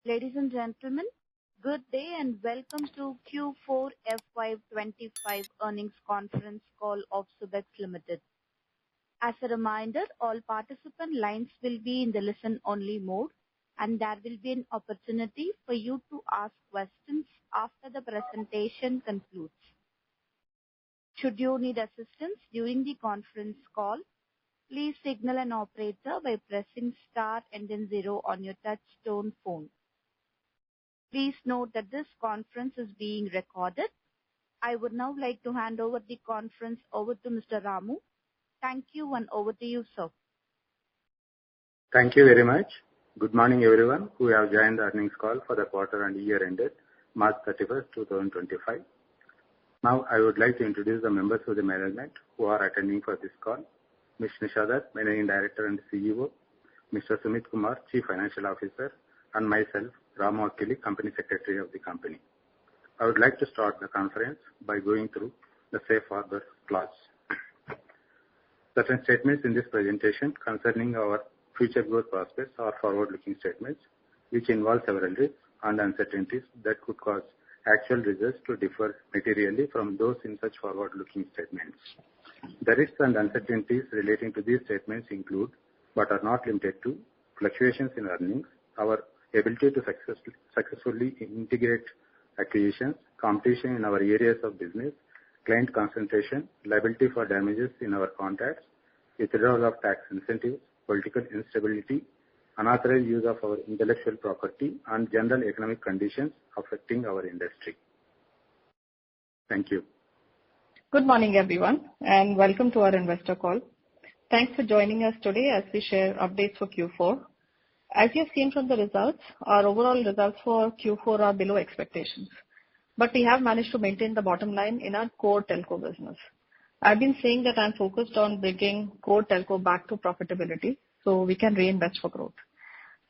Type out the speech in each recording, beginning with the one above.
Ladies and gentlemen, good day and welcome to Q4FY25 earnings conference call of Subex Ltd. As a reminder, all participant lines will be in the listen-only mode, and there will be an opportunity for you to ask questions after the presentation concludes. Should you need assistance during the conference call, please signal an operator by pressing star and then 0 on your touch-tone phone. Please note that this conference is being recorded. I would now like to hand over the conference over to Mr. Ramu. Thank you, and over to you, sir. Thank you very much. Good morning, everyone who have joined the earnings call for the quarter and year ended March 31st, 2025. Now, I would like to introduce the members of the management who are attending for this call. Ms. Nisha Dutt, Managing Director and CEO, Mr. Sumit Kumar, Chief Financial Officer, and myself, Ramu Akkili, Company Secretary of the company. I would like to start the conference by going through the safe harbor clause. Certain statements in this presentation concerning our future growth prospects are forward-looking statements which involve several risks and uncertainties that could cause actual results to differ materially from those in such forward-looking statements. The risks and uncertainties relating to these statements include, but are not limited to, fluctuations in earnings, our ability to successfully integrate acquisitions, competition in our areas of business, client concentration, liability for damages in our contracts, withdrawal of tax incentives, political instability, unauthorized use of our intellectual property, and general economic conditions affecting our industry. Thank you. Good morning, everyone, and welcome to our investor call. Thanks for joining us today as we share updates for Q4. As you've seen from the results, our overall results for Q4 are below expectations, but we have managed to maintain the bottom line in our core telco business. I've been saying that I'm focused on bringing core telco back to profitability so we can reinvest for growth.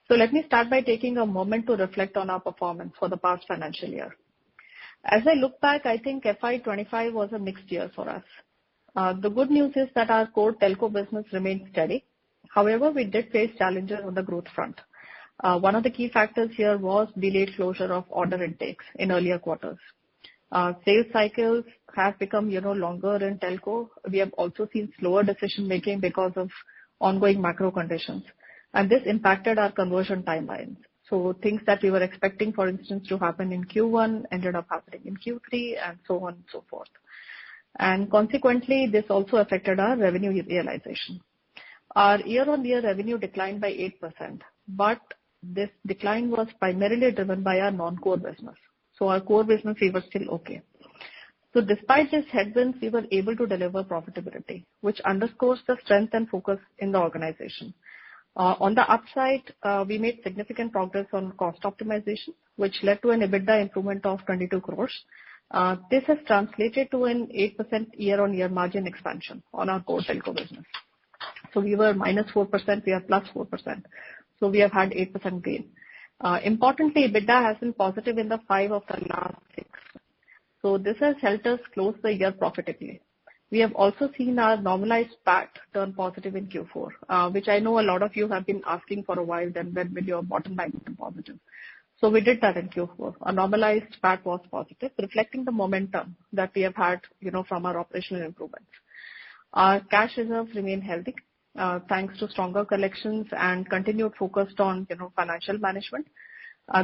So let me start by taking a moment to reflect on our performance for the past financial year. As I look back, I think FY25 was a mixed year for us. The good news is that our core telco business remained steady. However, we did face challenges on the growth front. One of the key factors here was delayed closure of order intakes in earlier quarters. Sales cycles have become, longer in telco. We have also seen slower decision making because of ongoing macro conditions, and this impacted our conversion timelines. So things that we were expecting, for instance, to happen in Q1 ended up happening in Q3, and so on and so forth. And consequently, this also affected our revenue realization. Our year-on-year revenue declined by 8%, but this decline was primarily driven by our non-core business. So our core business, we were still okay. So despite this headwinds, we were able to deliver profitability, which underscores the strength and focus in the organization. On the upside, we made significant progress on cost optimization, which led to an EBITDA improvement of 22 crores. This has translated to an 8% year-on-year margin expansion on our core telco business. So we were minus 4%, we are plus 4%. So we have had 8% gain. Importantly, EBITDA has been positive in the 5 of the last 6. So this has helped us close the year profitably. We have also seen our normalized PAT turn positive in Q4, which I know a lot of you have been asking for a while, then when will your bottom line turn positive? So we did that in Q4. Our normalized PAT was positive, reflecting the momentum that we have had, from our operational improvements. Our cash reserves remain healthy, thanks to stronger collections and continued focus on, financial management.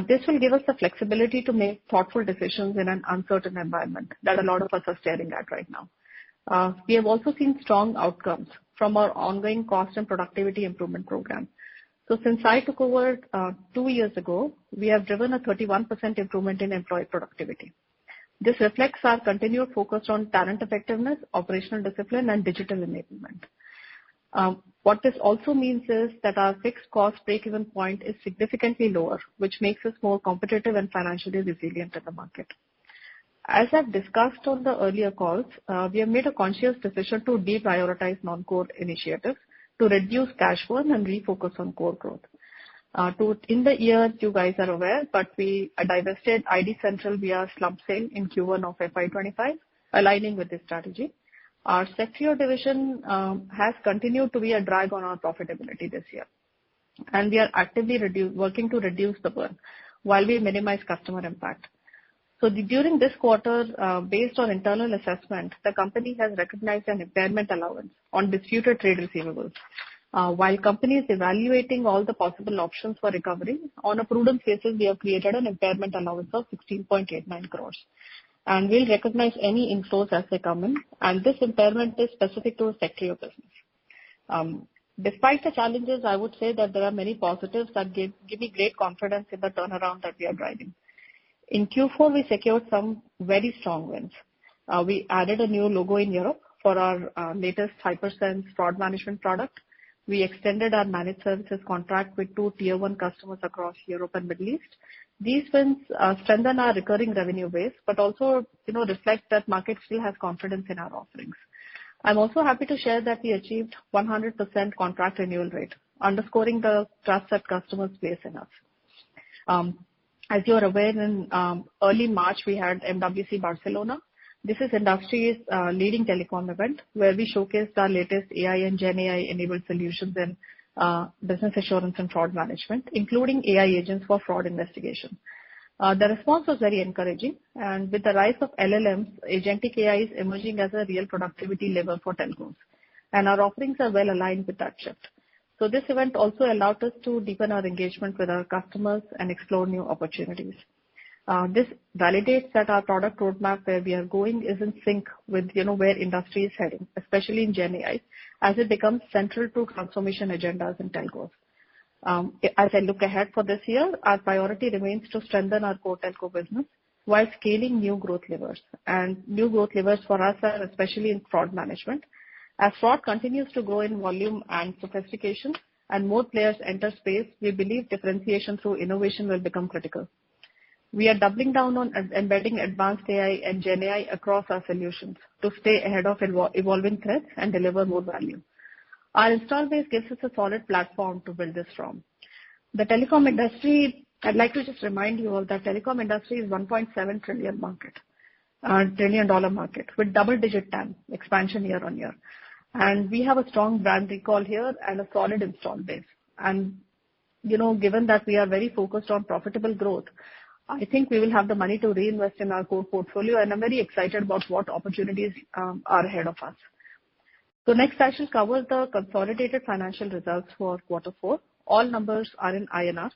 This will give us the flexibility to make thoughtful decisions in an uncertain environment that a lot of us are staring at right now. We have also seen strong outcomes from our ongoing cost and productivity improvement program. So since I took over 2 years ago, we have driven a 31% improvement in employee productivity. This reflects our continued focus on talent effectiveness, operational discipline, and digital enablement. What this also means is that our fixed cost break-even point is significantly lower, which makes us more competitive and financially resilient in the market. As I've discussed on the earlier calls, we have made a conscious decision to deprioritize non-core initiatives to reduce cash burn and refocus on core growth. In the year, you guys are aware, but we divested ID Central via slump sale in Q1 of FY25, aligning with this strategy. Our Secure division has continued to be a drag on our profitability this year, and we are actively working to reduce the burn. while we minimize customer impact. So during this quarter, based on internal assessment, the company has recognized an impairment allowance on disputed trade receivables. While company is evaluating all the possible options for recovery, on a prudent basis, we have created an impairment allowance of 16.89 crores. And we'll recognize any inflows as they come in. And this impairment is specific to a sector of business. Despite the challenges, I would say that there are many positives that give me great confidence in the turnaround that we are driving. In Q4, we secured some very strong wins. We added a new logo in Europe for our latest HyperSense fraud management product. We extended our managed services contract with 2 tier 1 customers across Europe and Middle East. These wins strengthen our recurring revenue base, but also, reflect that market still has confidence in our offerings. I'm also happy to share that we achieved 100% contract renewal rate, underscoring the trust that customers place in us. As you are aware, in early March, we had MWC Barcelona. This is industry's leading telecom event where we showcased our latest AI and Gen AI-enabled solutions in business assurance and fraud management, including AI agents for fraud investigation. The response was very encouraging, and with the rise of LLMs, agentic AI is emerging as a real productivity lever for telcos, and our offerings are well aligned with that shift. So this event also allowed us to deepen our engagement with our customers and explore new opportunities. This validates that our product roadmap where we are going is in sync with where industry is heading, especially in Gen AI, as it becomes central to transformation agendas in telcos. As I look ahead for this year, our priority remains to strengthen our core telco business while scaling new growth levers. And new growth levers for us are especially in fraud management. As fraud continues to grow in volume and sophistication and more players enter space, we believe differentiation through innovation will become critical. We are doubling down on embedding advanced AI and Gen AI across our solutions to stay ahead of evolving threats and deliver more value. Our install base gives us a solid platform to build this from. The telecom industry, I'd like to just remind you all that telecom industry is $1.7 trillion market with double-digit TAM expansion year on year. And we have a strong brand recall here and a solid install base. And, given that we are very focused on profitable growth, I think we will have the money to reinvest in our core portfolio, and I'm very excited about what opportunities are ahead of us. So next, I shall cover the consolidated financial results for Q4. All numbers are in INR.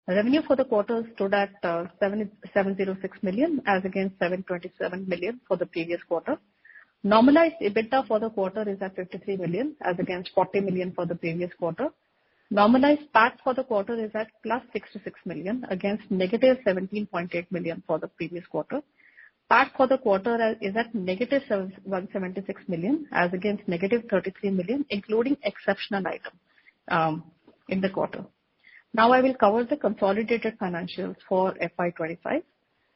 Revenue for the quarter stood at 706 million as against 727 million for the previous quarter. Normalized EBITDA for the quarter is at 53 million as against 40 million for the previous quarter. Normalized PAT for the quarter is at plus 66 million against negative 17.8 million for the previous quarter. PAT for the quarter is at negative 176 million as against negative 33 million, including exceptional item in the quarter. Now I will cover the consolidated financials for FY25.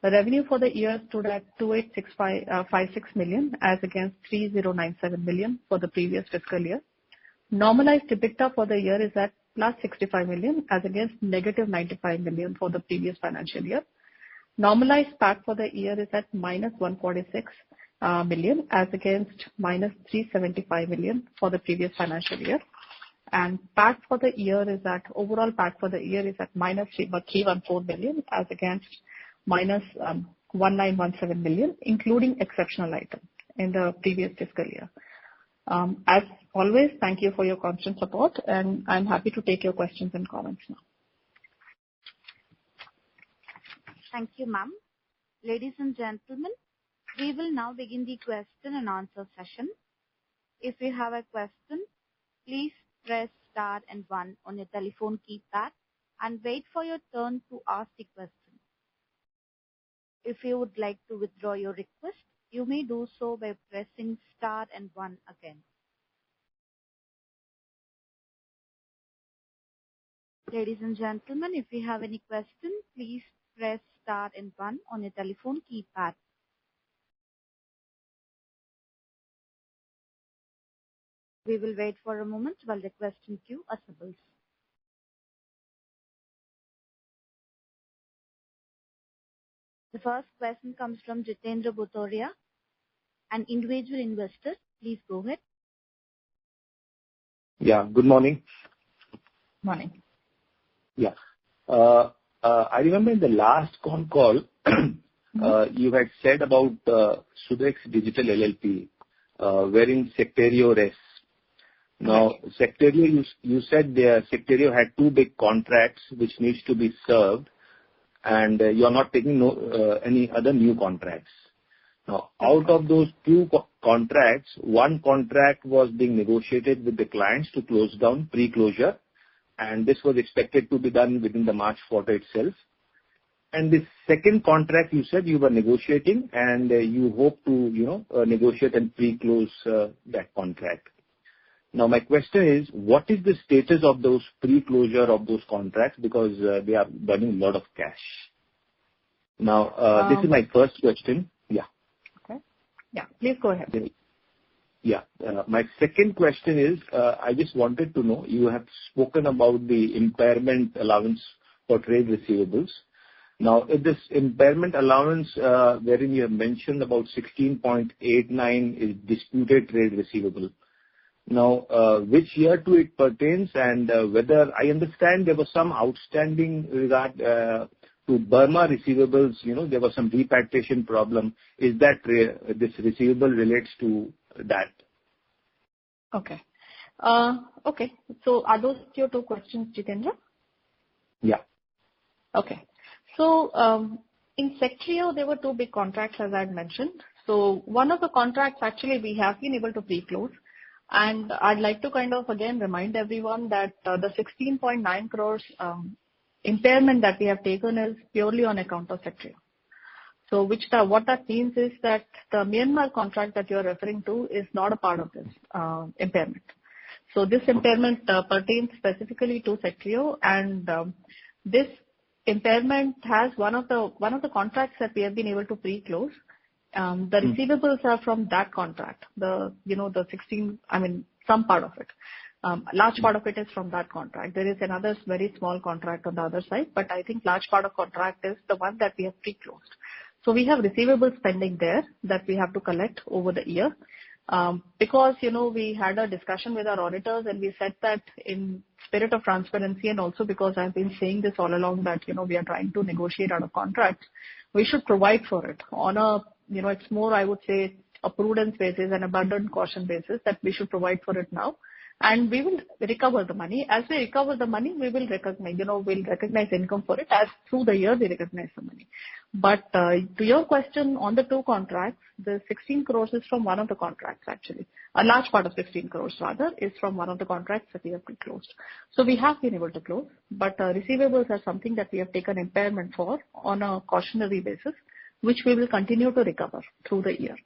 The revenue for the year stood at 28,656 million as against 3097 million for the previous fiscal year. Normalized EBITDA for the year is at plus 65 million as against negative 95 million for the previous financial year. Normalized PAT for the year is at minus 146 million as against minus 375 million for the previous financial year. And PAT for the year is at, overall PAT for the year is at minus 314 million as against minus 1917 million, including exceptional item in the previous fiscal year. As always, thank you for your constant support, and I'm happy to take your questions and comments now. Thank you, ma'am. Ladies and gentlemen, we will now begin the question and answer session. If you have a question, please press star and 1 on your telephone keypad and wait for your turn to ask the question. If you would like to withdraw your request, you may do so by pressing star and 1 again. Ladies and gentlemen, if you have any questions, please press star and 1 on your telephone keypad. We will wait for a moment while the question queue assembles. The first question comes from Jitendra Bhutoria, an individual investor. Please go ahead. Yeah, good morning. Morning. Yeah. I remember in the last con call, you had said about Subex Digital LLP, wherein Secterio rests. Now, Secterio, you said Secterio had two big contracts which needs to be served, and you are not taking any other new contracts. Now, out of those two contracts, one contract was being negotiated with the clients to close down pre-closure, and this was expected to be done within the March quarter itself. And the second contract, you said you were negotiating, and you hope to, negotiate and pre-close that contract. Now, my question is, what is the status of those pre-closure of those contracts? Because they are burning a lot of cash. Now, this is my first question. Yeah. Okay. Yeah, please go ahead. Yeah. My second question is, I just wanted to know, you have spoken about the impairment allowance for trade receivables. Now, if this impairment allowance, wherein you have mentioned about 16.89 is disputed trade receivable. Now, which year to it pertains, and whether I understand there was some outstanding regard to Burma receivables, there was some repatriation problem. Is that this receivable relates to that? Okay. Okay. So are those your two questions, Jitendra? Yeah. Okay. So in Sectrio, there were two big contracts, as I had mentioned. So one of the contracts, actually, we have been able to pre-close. And I'd like to kind of, again, remind everyone that the 16.9 crores impairment that we have taken is purely on account of Sectrio. So what that means is that the Myanmar contract that you're referring to is not a part of this impairment. So this impairment pertains specifically to Sectrio, and this impairment has one of the contracts that we have been able to pre-close. The receivables are from that contract. The 16, some part of it. Large part of it is from that contract. There is another very small contract on the other side, but I think large part of contract is the one that we have pre-closed. So we have receivables pending there that we have to collect over the year. Because, we had a discussion with our auditors, and we said that in spirit of transparency, and also because I've been saying this all along that, we are trying to negotiate out of contracts, we should provide for it on a, it's more, I would say, a prudence basis and abundant caution basis that we should provide for it now. And we will recover the money. As we recover the money, we will recognize, we'll recognize income for it. As through the year, we recognize the money. But to your question on the two contracts, the 16 crores is from one of the contracts, actually. A large part of 16 crores, rather, is from one of the contracts that we have closed. So we have been able to close, but receivables are something that we have taken impairment for on a cautionary basis, which we will continue to recover through the year.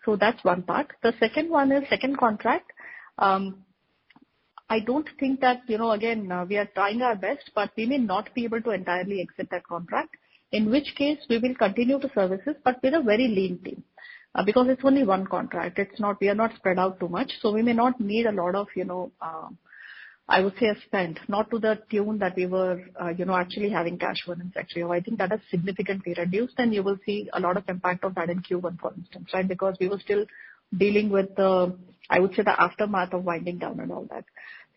So that's one part. The second one is second contract. I don't think that, again, we are trying our best, but we may not be able to entirely exit that contract, in which case we will continue to service it, but with a very lean team. Because it's only one contract. We are not spread out too much. So we may not need a lot of, I would say a spend, not to the tune that we were, actually having cash burn in Sectrio. I think that has significantly reduced, and you will see a lot of impact of that in Q1, for instance, right? Because we were still dealing with the aftermath of winding down and all that.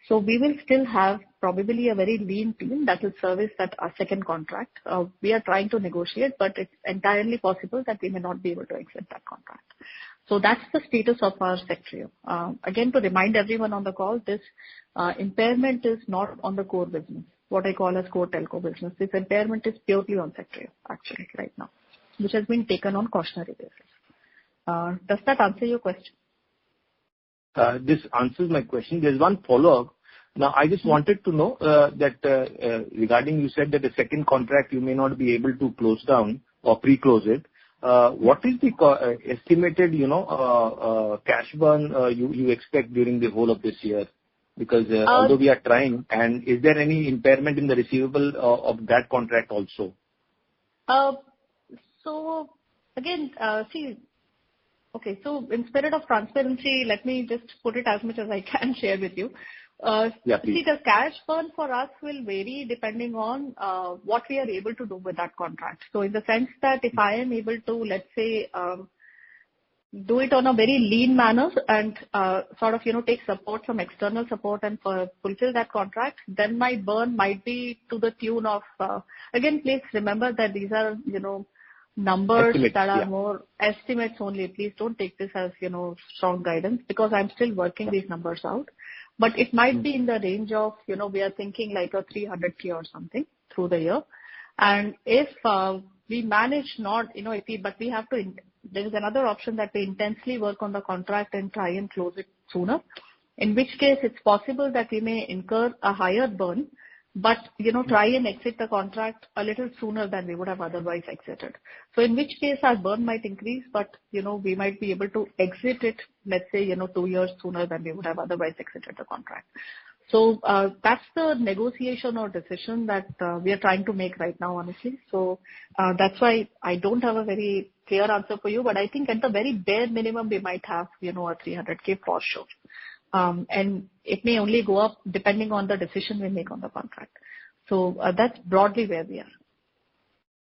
So we will still have probably a very lean team that will service that second contract. We are trying to negotiate, but it's entirely possible that we may not be able to exit that contract. So that's the status of our Sectrio. Again, to remind everyone on the call, this impairment is not on the core business, what I call as core telco business. This impairment is purely on Sectrio, actually, right now, which has been taken on cautionary basis. Does that answer your question? This answers my question. There's one follow-up. Now, I just wanted to know that regarding, you said that the second contract you may not be able to close down or pre-close it. What is the estimated, cash burn you expect during the whole of this year? Because although we are trying, and is there any impairment in the receivable of that contract also? So again, okay, so in spirit of transparency, let me just put it as much as I can share with you. Yeah, please. See, the cash burn for us will vary depending on what we are able to do with that contract. So in the sense that if I am able to, let's say, do it on a very lean manner and sort of, take support from external support and fulfill that contract, then my burn might be to the tune of, again, please remember that these are, numbers Estimates, that are yeah. more estimates only. Please don't take this as, strong guidance, because I'm still working these numbers out. But it might be in the range of, we are thinking like a 300K or something through the year. And if we manage not, but we have to, there is another option that we intensely work on the contract and try and close it sooner, in which case it's possible that we may incur a higher burn, but, try and exit the contract a little sooner than we would have otherwise exited. So in which case our burn might increase, but, we might be able to exit it, let's say, 2 years sooner than we would have otherwise exited the contract. So that's the negotiation or decision that we are trying to make right now, honestly. So that's why I don't have a very clear answer for you, but I think at the very bare minimum, we might have, a 300K for sure. And it may only go up depending on the decision we make on the contract. So that's broadly where we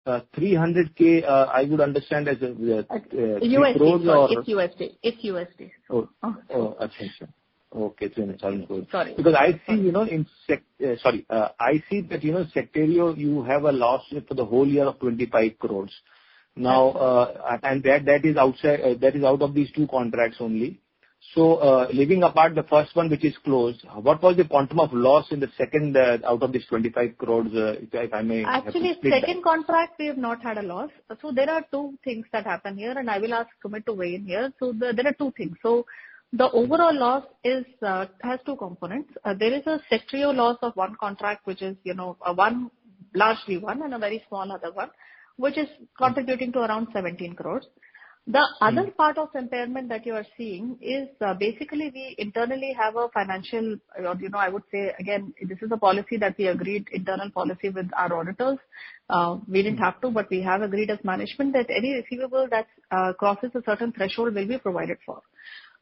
are. 300K, I would understand as a USD, sorry, it's USD. It's USD. Attention. Okay, sounds good. Sorry. Because I see, I see that, Secterio, you have a loss for the whole year of 25 crores. Now, and that is outside, that is out of these two contracts only. So, leaving apart the first one, which is closed, what was the quantum of loss in the second out of this 25 crores, if I may? Actually, second contract, we have not had a loss. So there are two things that happen here, and I will ask Sumit to weigh in here. So there are two things. So the overall loss is has two components. There is a Secterio loss of one contract, which is, one largely one and a very small other one, which is contributing to around 17 crores. The other part of impairment that you are seeing is basically we internally have a financial, I would say, again, this is a policy that we agreed, internal policy with our auditors. We didn't have to, but we have agreed as management that any receivable that crosses a certain threshold will be provided for.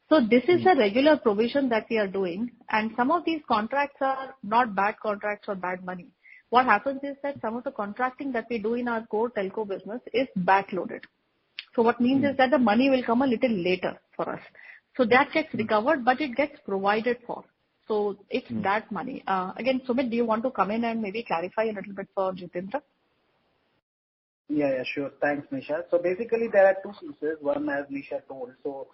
So this is a regular provision that we are doing, and some of these contracts are not bad contracts or bad money. What happens is that some of the contracting that we do in our core telco business is backloaded. So what means is that the money will come a little later for us. So that gets recovered, but it gets provided for. So it's that money. Again, Sumit, do you want to come in and maybe clarify a little bit for Jitendra? Yeah, sure. Thanks, Nisha. So basically there are two pieces. One, as Nisha told. So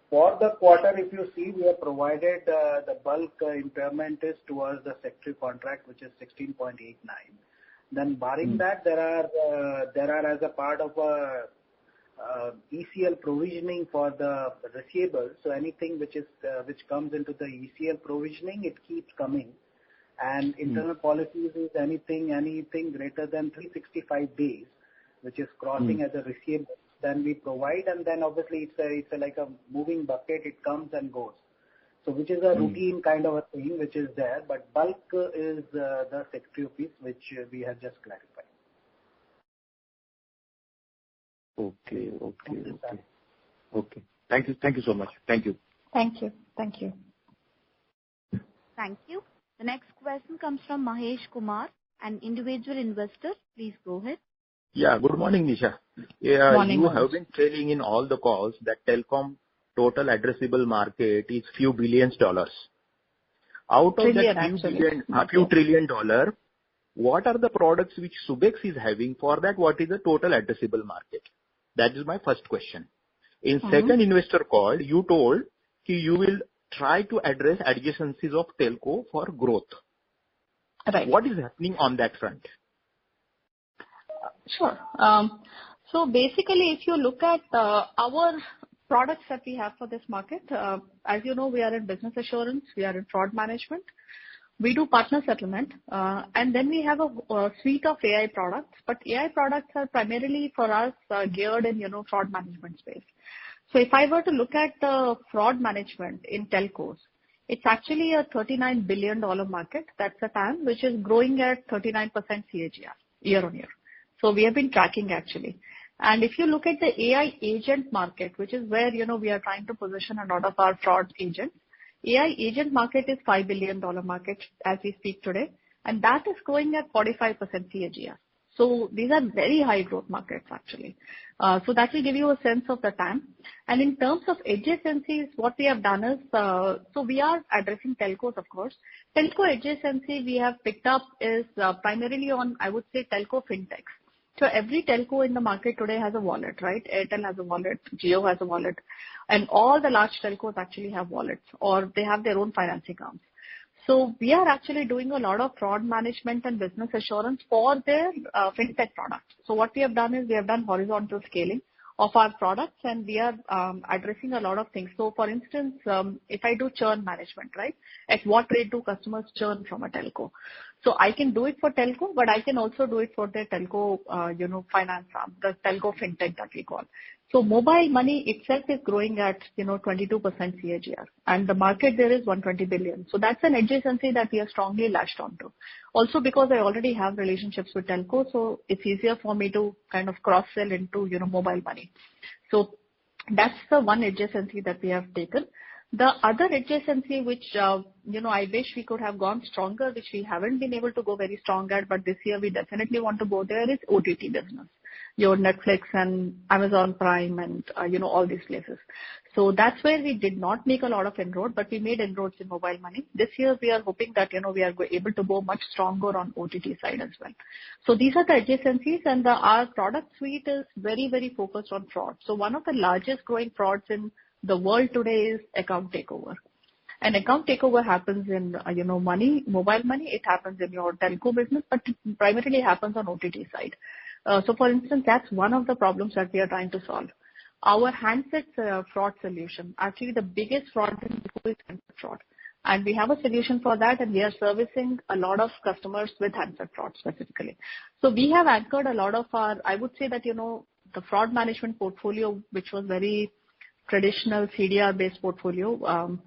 for the quarter, if you see, we have provided the bulk impairment is towards the secretary contract, which is 16.89. Then barring that, there are as a part of a ECL provisioning for the receivables. So anything which comes into the ECL provisioning, it keeps coming. And internal policies is anything greater than 365 days, which is crossing as a receivable, then we provide, and then obviously it's like a moving bucket. It comes and goes. So which is a routine kind of a thing which is there, but bulk is the secretary piece which we have just clarified. Okay. Thank you so much. Thank you. Thank you. Thank you. The next question comes from Mahesh Kumar, an individual investor. Please go ahead. Yeah, good morning, Nisha. Morning. You have been telling in all the calls that telecom total addressable market is few billions dollars. Out of that few trillion dollar, what are the products which Subex is having? For that, what is the total addressable market? That is my first question. In second investor call, you told you will try to address adjacencies of telco for growth. Right. What is happening on that front? Sure. So basically, if you look at our products that we have for this market, as you know, we are in business assurance, we are in fraud management, we do partner settlement, and then we have a suite of AI products. But AI products are primarily for us geared in, fraud management space. So if I were to look at the fraud management in telcos, it's actually a $39 billion market. That's a TAM which is growing at 39% CAGR year on year. So we have been tracking actually. And if you look at the AI agent market, which is where, we are trying to position a lot of our fraud agents, AI agent market is $5 billion market as we speak today. And that is growing at 45% CAGR. So these are very high growth markets actually. So that will give you a sense of the TAM. And in terms of adjacencies, what we have done is, so we are addressing telcos, of course. Telco adjacency we have picked up is primarily on, I would say, telco fintechs. So every telco in the market today has a wallet, right? Airtel has a wallet, Jio has a wallet, and all the large telcos actually have wallets or they have their own financing arms. So we are actually doing a lot of fraud management and business assurance for their fintech products. So what we have done is we have done horizontal scaling of our products and we are addressing a lot of things. So for instance, if I do churn management, right? At what rate do customers churn from a telco? So I can do it for telco, but I can also do it for their telco, finance arm, the telco fintech that we call. So mobile money itself is growing at, 22% CAGR and the market there is 120 billion. So that's an adjacency that we are strongly latched onto. Also because I already have relationships with telco, so it's easier for me to kind of cross sell into, mobile money. So that's the one adjacency that we have taken. The other adjacency which, I wish we could have gone stronger, which we haven't been able to go very strong at, but this year we definitely want to go there is OTT business. Your Netflix and Amazon Prime and, all these places. So that's where we did not make a lot of inroad, but we made inroads in mobile money. This year we are hoping that, we are able to go much stronger on OTT side as well. So these are the adjacencies and our product suite is very, very focused on fraud. So one of the largest growing frauds in the world today is account takeover. And account takeover happens in, money, mobile money. It happens in your telco business, but it primarily happens on OTT side. So for instance, that's one of the problems that we are trying to solve. Our handset fraud solution, actually the biggest fraud in India is handset fraud. And we have a solution for that and we are servicing a lot of customers with handset fraud specifically. So we have anchored a lot of our, I would say that, the fraud management portfolio, which was very traditional CDR based portfolio,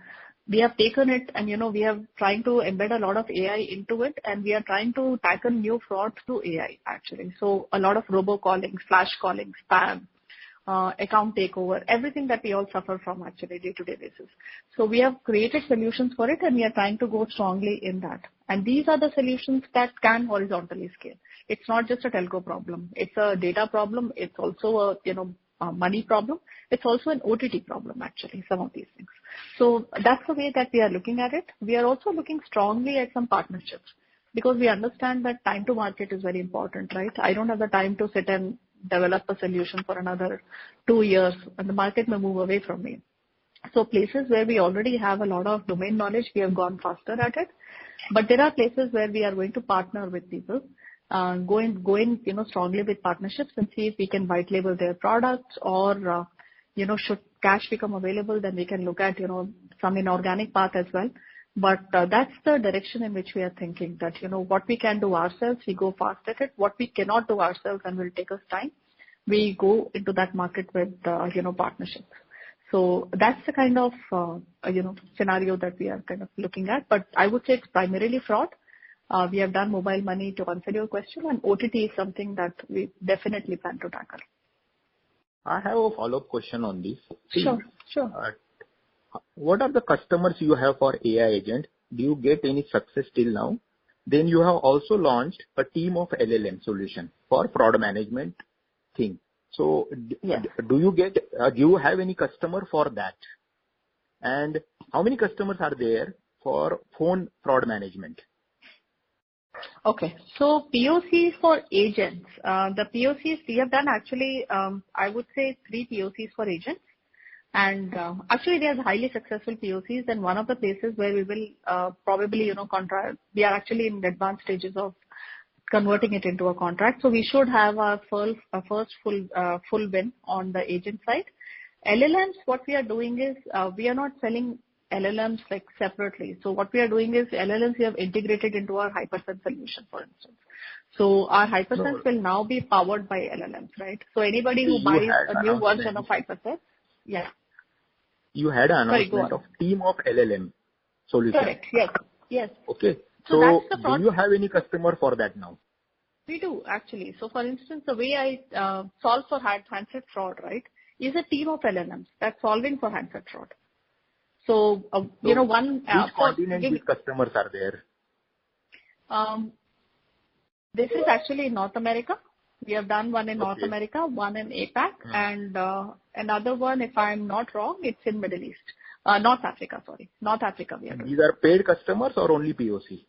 we have taken it and, we are trying to embed a lot of AI into it and we are trying to tackle new frauds through AI actually. So a lot of robocalling, flash calling, spam, account takeover, everything that we all suffer from actually day-to-day basis. So we have created solutions for it and we are trying to go strongly in that. And these are the solutions that can horizontally scale. It's not just a telco problem. It's a data problem. It's also a, money problem. It's also an OTT problem actually, some of these things. So that's the way that we are looking at it. We are also looking strongly at some partnerships because we understand that time to market is very important, right? I don't have the time to sit and develop a solution for another 2 years and the market may move away from me. So places where we already have a lot of domain knowledge, we have gone faster at it. But there are places where we are going to partner with people, going strongly with partnerships and see if we can white label their products or, should cash become available, then we can look at, some inorganic path as well. But that's the direction in which we are thinking that, what we can do ourselves, we go fast at it. What we cannot do ourselves and will take us time, we go into that market with, partnerships. So that's the kind of, scenario that we are kind of looking at. But I would say it's primarily fraud. We have done mobile money to answer your question and OTT is something that we definitely plan to tackle. I have a follow-up question on this. Sure. What are the customers you have for AI agent? Do you get any success till now? Then you have also launched a team of LLM solution for fraud management thing. So yes. Do you have any customer for that? And how many customers are there for phone fraud management? Okay. So POCs for agents. The POCs we have done actually, I would say 3 POCs for agents. And actually they are highly successful POCs and one of the places where we will probably, contract, we are actually in the advanced stages of converting it into a contract. So we should have our first full win on the agent side. LLMs, what we are doing is we are not selling LLMs like separately. So what we are doing is LLMs we have integrated into our HyperSense solution, for instance. So our HyperSense will now be powered by LLMs, right? So anybody who buys a new version of HyperSense, yeah. You had an announcement of team of LLM solution. Correct. Yes. Okay. So do you have any customer for that now? We do actually. So for instance, the way I solve for handset fraud, right, is a team of LLMs that's solving for handset fraud. So, which continent these customers are there? This is actually in North America. We have done one in North America, one in APAC, and another one, if I'm not wrong, it's in Middle East. North Africa, sorry. North Africa we are doing. These are paid customers or only POC?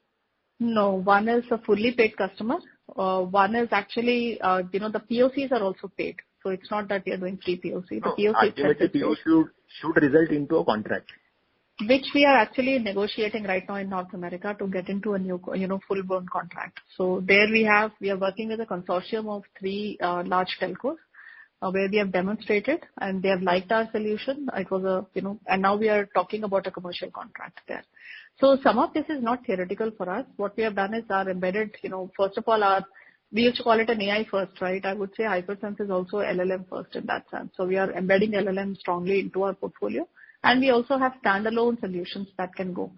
No, one is a fully paid customer. One is actually, the POCs are also paid. So it's not that we are doing free POC. The POC ultimately POC should result into a contract. Which we are actually negotiating right now in North America to get into a new, full-blown contract. So there we are working with a consortium of 3 large telcos, where we have demonstrated and they have liked our solution. It was and now we are talking about a commercial contract there. So some of this is not theoretical for us. What we have done is our embedded, first of all, we used to call it an AI first, right? I would say Hypersense is also LLM first in that sense. So we are embedding LLM strongly into our portfolio. And we also have standalone solutions that can go.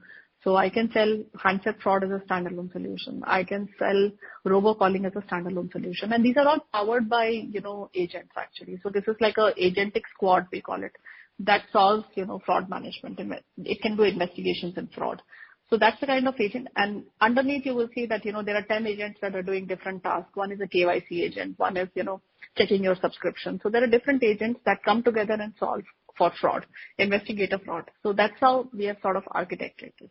So I can sell handset fraud as a standalone solution. I can sell robocalling as a standalone solution. And these are all powered by, agents actually. So this is like a agentic squad, we call it, that solves, fraud management. It can do investigations in fraud. So that's the kind of agent. And underneath you will see that, there are 10 agents that are doing different tasks. One is a KYC agent. One is, checking your subscription. So there are different agents that come together and solve for fraud, investigate a fraud. So that's how we have sort of architected this.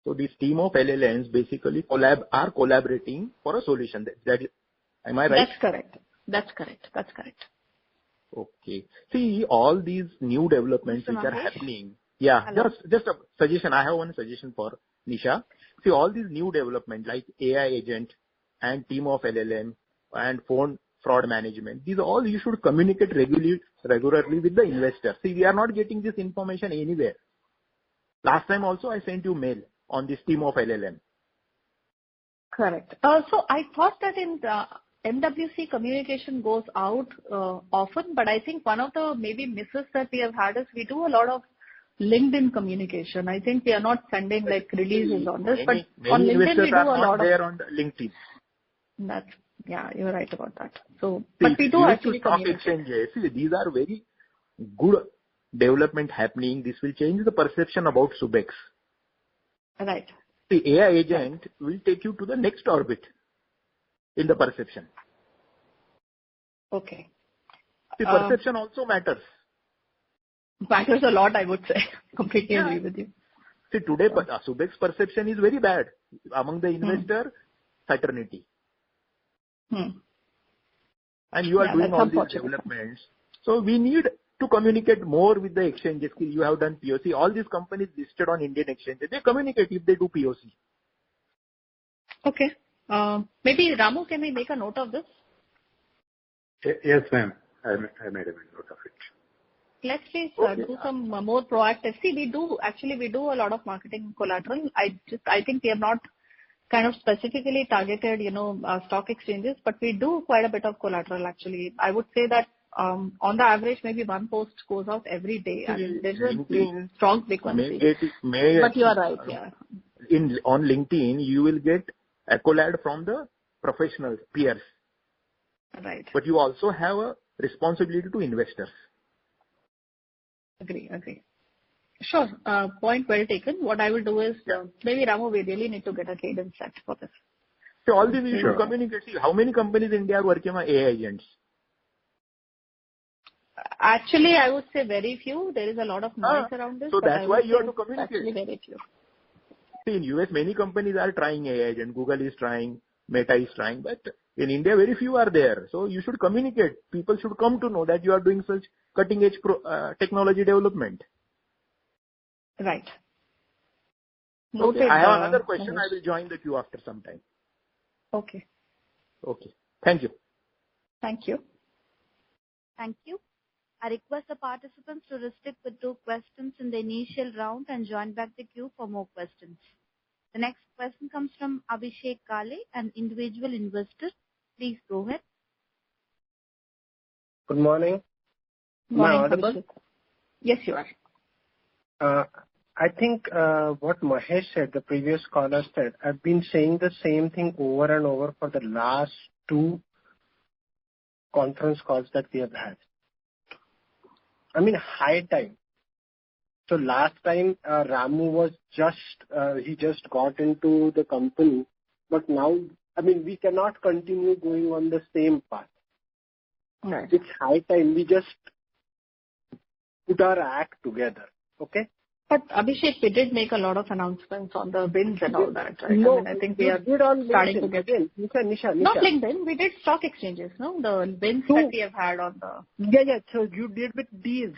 So this team of LLMs basically are collaborating for a solution. Am I right? That's correct. Okay. See, all these new developments which are happening. Yeah, just a suggestion. I have one suggestion for Nisha. See, all these new developments like AI agent and team of LLM and phone fraud management, these all you should communicate regularly with the investor. See, we are not getting this information anywhere. Last time also I sent you mail on this team of LLM. Correct. So I thought that in the MWC communication goes out often, but I think one of the maybe misses that we have had is we do a lot of LinkedIn communication. I think we are not sending like releases on this, but on LinkedIn we do a lot there on LinkedIn. Yeah, you're right about that. So, but we do actually communicate. Exchanges. See, these are very good development happening. This will change the perception about Subex. Right. The AI agent will take you to the next orbit in the perception. Okay. The perception also matters. Matters a lot, I would say. Completely agree with you. See, today Subex perception is very bad among the investor fraternity. And you are doing all these developments. So we need to communicate more with the exchanges. You have done POC. All these companies listed on Indian exchanges, they communicate if they do POC. Okay. Maybe Ramu, can we make a note of this? Yes, ma'am. I made a note of it. Let's please do some more proactive. See, we do a lot of marketing collateral. I think we have not kind of specifically targeted, stock exchanges, but we do quite a bit of collateral actually. I would say that on the average, maybe one post goes out every day, and there's a strong frequency. But you are right, yeah. On LinkedIn, you will get accolade from the professionals, peers. Right. But you also have a responsibility to investors. Agree. Sure. Point well taken. What I will do is, maybe Ramu, we really need to get a cadence set for this. So all these you should communicate. See, how many companies in India are working on AI agents? Actually, I would say very few. There is a lot of noise around this. So that's why you have to communicate. Actually, very few. See, in US, many companies are trying AI agent. Google is trying, Meta is trying, but in India, very few are there. So you should communicate. People should come to know that you are doing such cutting-edge technology development. Right. Okay. I have another question. I will join the queue after some time. Okay. Thank you. Thank you. Thank you. I request the participants to restrict with 2 questions in the initial round and join back the queue for more questions. The next question comes from Abhishek Kale, an individual investor. Please go ahead. Good morning. Morning, Abhishek. Yes, you are. I think what Mahesh said, the previous caller said, I've been saying the same thing over and over for the last 2 conference calls that we have had. I mean, high time. So last time Ramu was he just got into the company but now, we cannot continue going on the same path. Right. It's high time we just put our act together. Okay? But Abhishek, we did make a lot of announcements on the wins and all that, right? No, I think we are starting to get in. Nisha. Not LinkedIn. We did stock exchanges, no? The wins that we have had on the... Yeah. So you did with deals.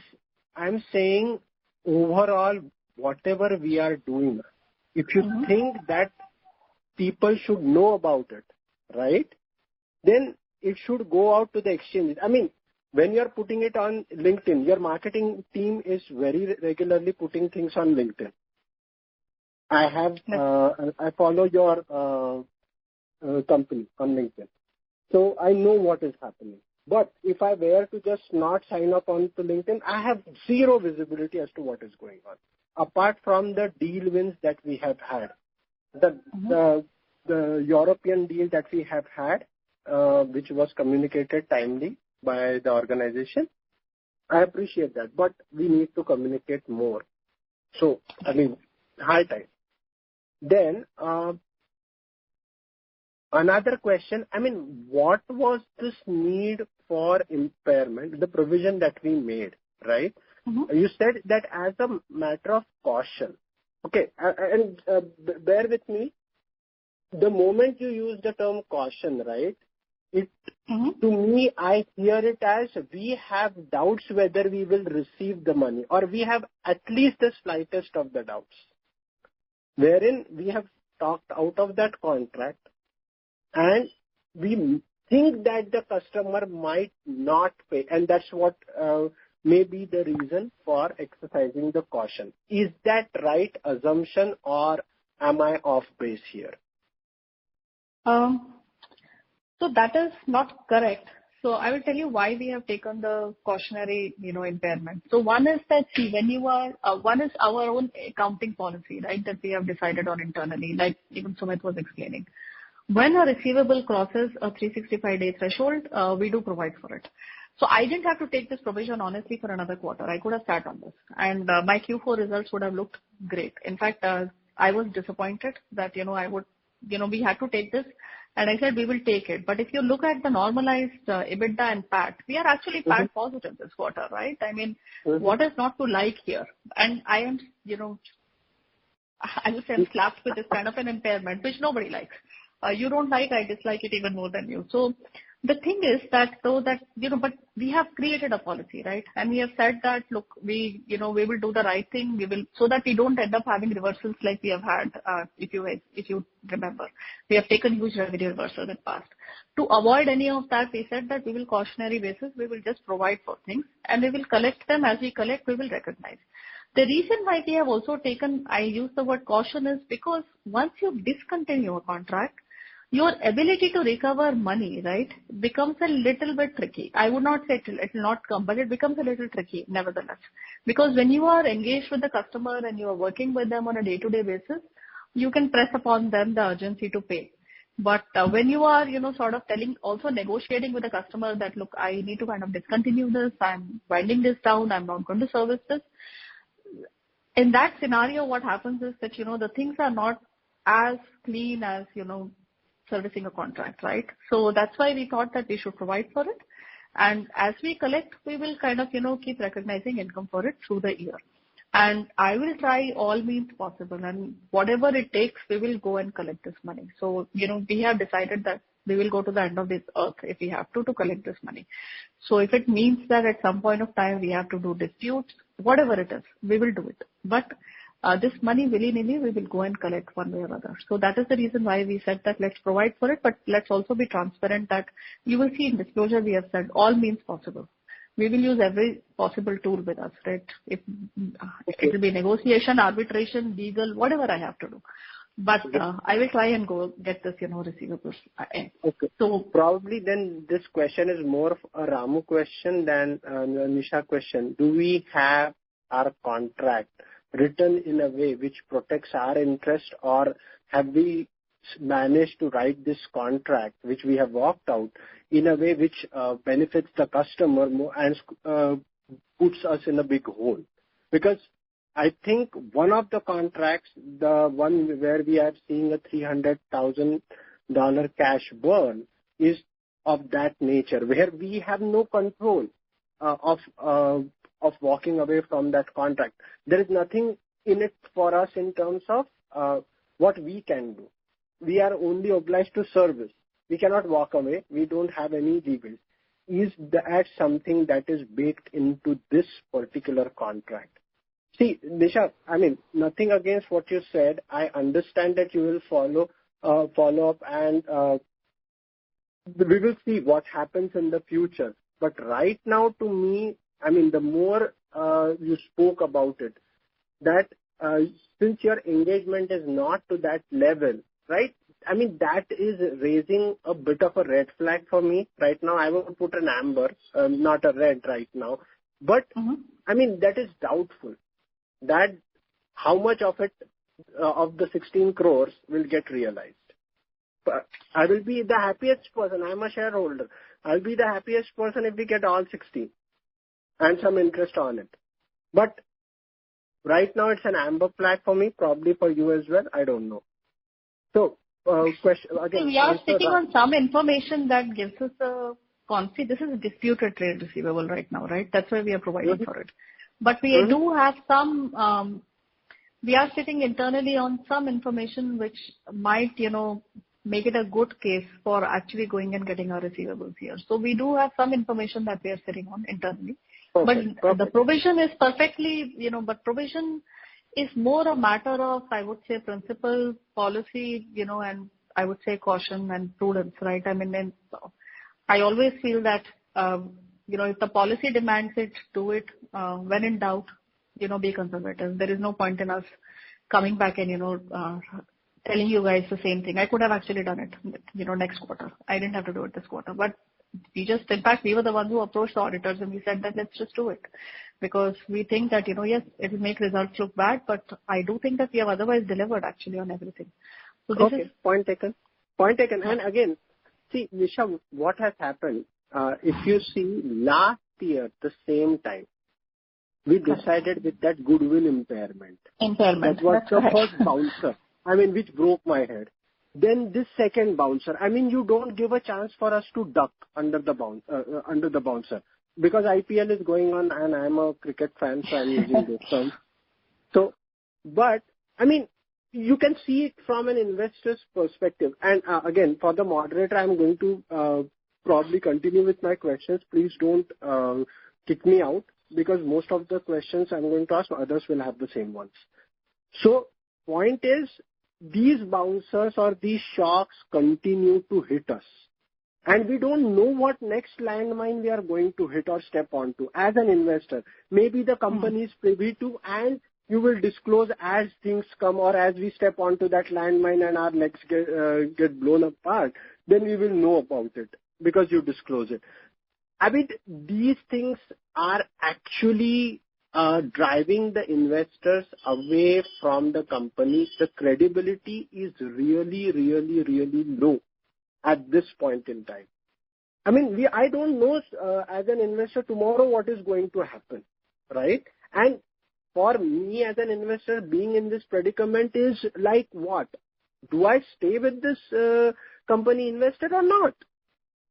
I'm saying overall, whatever we are doing, if you think that people should know about it, right? Then it should go out to the exchanges. When you're putting it on LinkedIn, your marketing team is very regularly putting things on LinkedIn. I follow your company on LinkedIn. So I know what is happening. But if I were to just not sign up onto LinkedIn, I have zero visibility as to what is going on. Apart from the deal wins that we have had. The European deal that we have had, which was communicated timely by the organization, I appreciate that, but we need to communicate more. So, high time. Then, another question, what was this need for impairment, the provision that we made, right? You said that as a matter of caution. Okay, and bear with me. The moment you use the term caution, right, to me, I hear it as we have doubts whether we will receive the money, or we have at least the slightest of the doubts, wherein we have talked out of that contract and we think that the customer might not pay, and that's what may be the reason for exercising the caution. Is that right assumption, or am I off base here? So that is not correct. So I will tell you why we have taken the cautionary, impairment. So one is that, when you are, one is our own accounting policy, right, that we have decided on internally, like even Sumit was explaining. When a receivable crosses a 365-day threshold, we do provide for it. So I didn't have to take this provision honestly for another quarter. I could have sat on this, and my Q4 results would have looked great. In fact, I was disappointed that, we had to take this. And I said we will take it. But if you look at the normalized EBITDA and PAT, we are actually PAT positive this quarter, right? What is not to like here? And I am, I would say I'm slapped with this kind of an impairment, which nobody likes. You don't like, I dislike it even more than you. So the thing is that but we have created a policy, right? And we have said that, look, we will do the right thing. We will, so that we don't end up having reversals like we have had, if you remember. We have taken huge revenue reversals in the past. To avoid any of that, we said that we will cautionary basis, we will just provide for things and we will collect them. As we collect, we will recognize. The reason why we have also taken, I use the word caution, is because once you discontinue a contract, your ability to recover money, right, becomes a little bit tricky. I would not say it will not come, but it becomes a little tricky nevertheless. Because when you are engaged with the customer and you are working with them on a day-to-day basis, you can press upon them the urgency to pay. But when you are, sort of also negotiating with the customer that, look, I need to kind of discontinue this, I'm winding this down, I'm not going to service this. In that scenario, what happens is that, the things are not as clean as, servicing a contract, right? So that's why we thought that we should provide for it. And as we collect, we will kind of, keep recognizing income for it through the year. And I will try all means possible. And whatever it takes, we will go and collect this money. So, we have decided that we will go to the end of this earth if we have to collect this money. So if it means that at some point of time we have to do disputes, whatever it is, we will do it. But this money willy-nilly we will go and collect one way or other. So that is the reason why we said that let's provide for it, but let's also be transparent that you will see in disclosure we have said all means possible. We will use every possible tool with us, right? If it will be negotiation, arbitration, legal, whatever I have to do. But I will try and go get this, receivables. Okay. So probably then this question is more of a Ramu question than a Nisha question. Do we have our contract written in a way which protects our interest, or have we managed to write this contract which we have worked out in a way which benefits the customer more and puts us in a big hole? Because I think one of the contracts, the one where we are seeing a $300,000 cash burn, is of that nature, where we have no control of walking away from that contract. There is nothing in it for us in terms of what we can do. We are only obliged to service. We cannot walk away. We don't have any legals. Is that something that is baked into this particular contract? See, Nisha, I mean, nothing against what you said. I understand that you will follow up, and we will see what happens in the future. But right now, to me, I mean, the more you spoke about it, that since your engagement is not to that level, right? I mean, that is raising a bit of a red flag for me right now. I will put an amber, not a red right now. But, I mean, that is doubtful. That how much of it, of the 16 crores will get realized. But I will be the happiest person. I'm a shareholder. I'll be the happiest person if we get all 16 and some interest on it. But right now it's an amber flag for me, probably for you as well. I don't know. So, question again. We are sitting on some information that gives us a conflict. This is a disputed trade receivable right now, right? That's why we are providing for it. But we do have some, we are sitting internally on some information which might, make it a good case for actually going and getting our receivables here. So we do have some information that we are sitting on internally. Perfect. But the provision is perfectly, but provision is more a matter of, I would say, principle, policy, and I would say caution and prudence, right? I mean, I always feel that, if the policy demands it, do it. When in doubt, be conservative. There is no point in us coming back and, telling you guys the same thing. I could have actually done it, next quarter. I didn't have to do it this quarter. But in fact, we were the ones who approached the auditors and we said that let's just do it. Because we think that, yes, it will make results look bad, but I do think that we have otherwise delivered actually on everything. So this is point taken. Point taken. And again, see, Nisha, what has happened, if you see last year, the same time, we decided with that goodwill impairment. That was the first bouncer. I mean, which broke my head. Then this second bouncer. I mean, you don't give a chance for us to duck under the bouncer. Because IPL is going on and I'm a cricket fan, so I'm using this term. So, but, I mean, you can see it from an investor's perspective. And again, for the moderator, I'm going to probably continue with my questions. Please don't kick me out, because most of the questions I'm going to ask, others will have the same ones. So, point is, these bouncers or these shocks continue to hit us. And we don't know what next landmine we are going to hit or step onto as an investor. Maybe the company is privy to, and you will disclose as things come, or as we step onto that landmine and our legs get blown apart, then we will know about it because you disclose it. I mean, these things are actually driving the investors away from the company. The credibility is really, really, really low at this point in time. I mean, I don't know as an investor tomorrow what is going to happen, right? And for me as an investor, being in this predicament is like what? Do I stay with this company invested or not?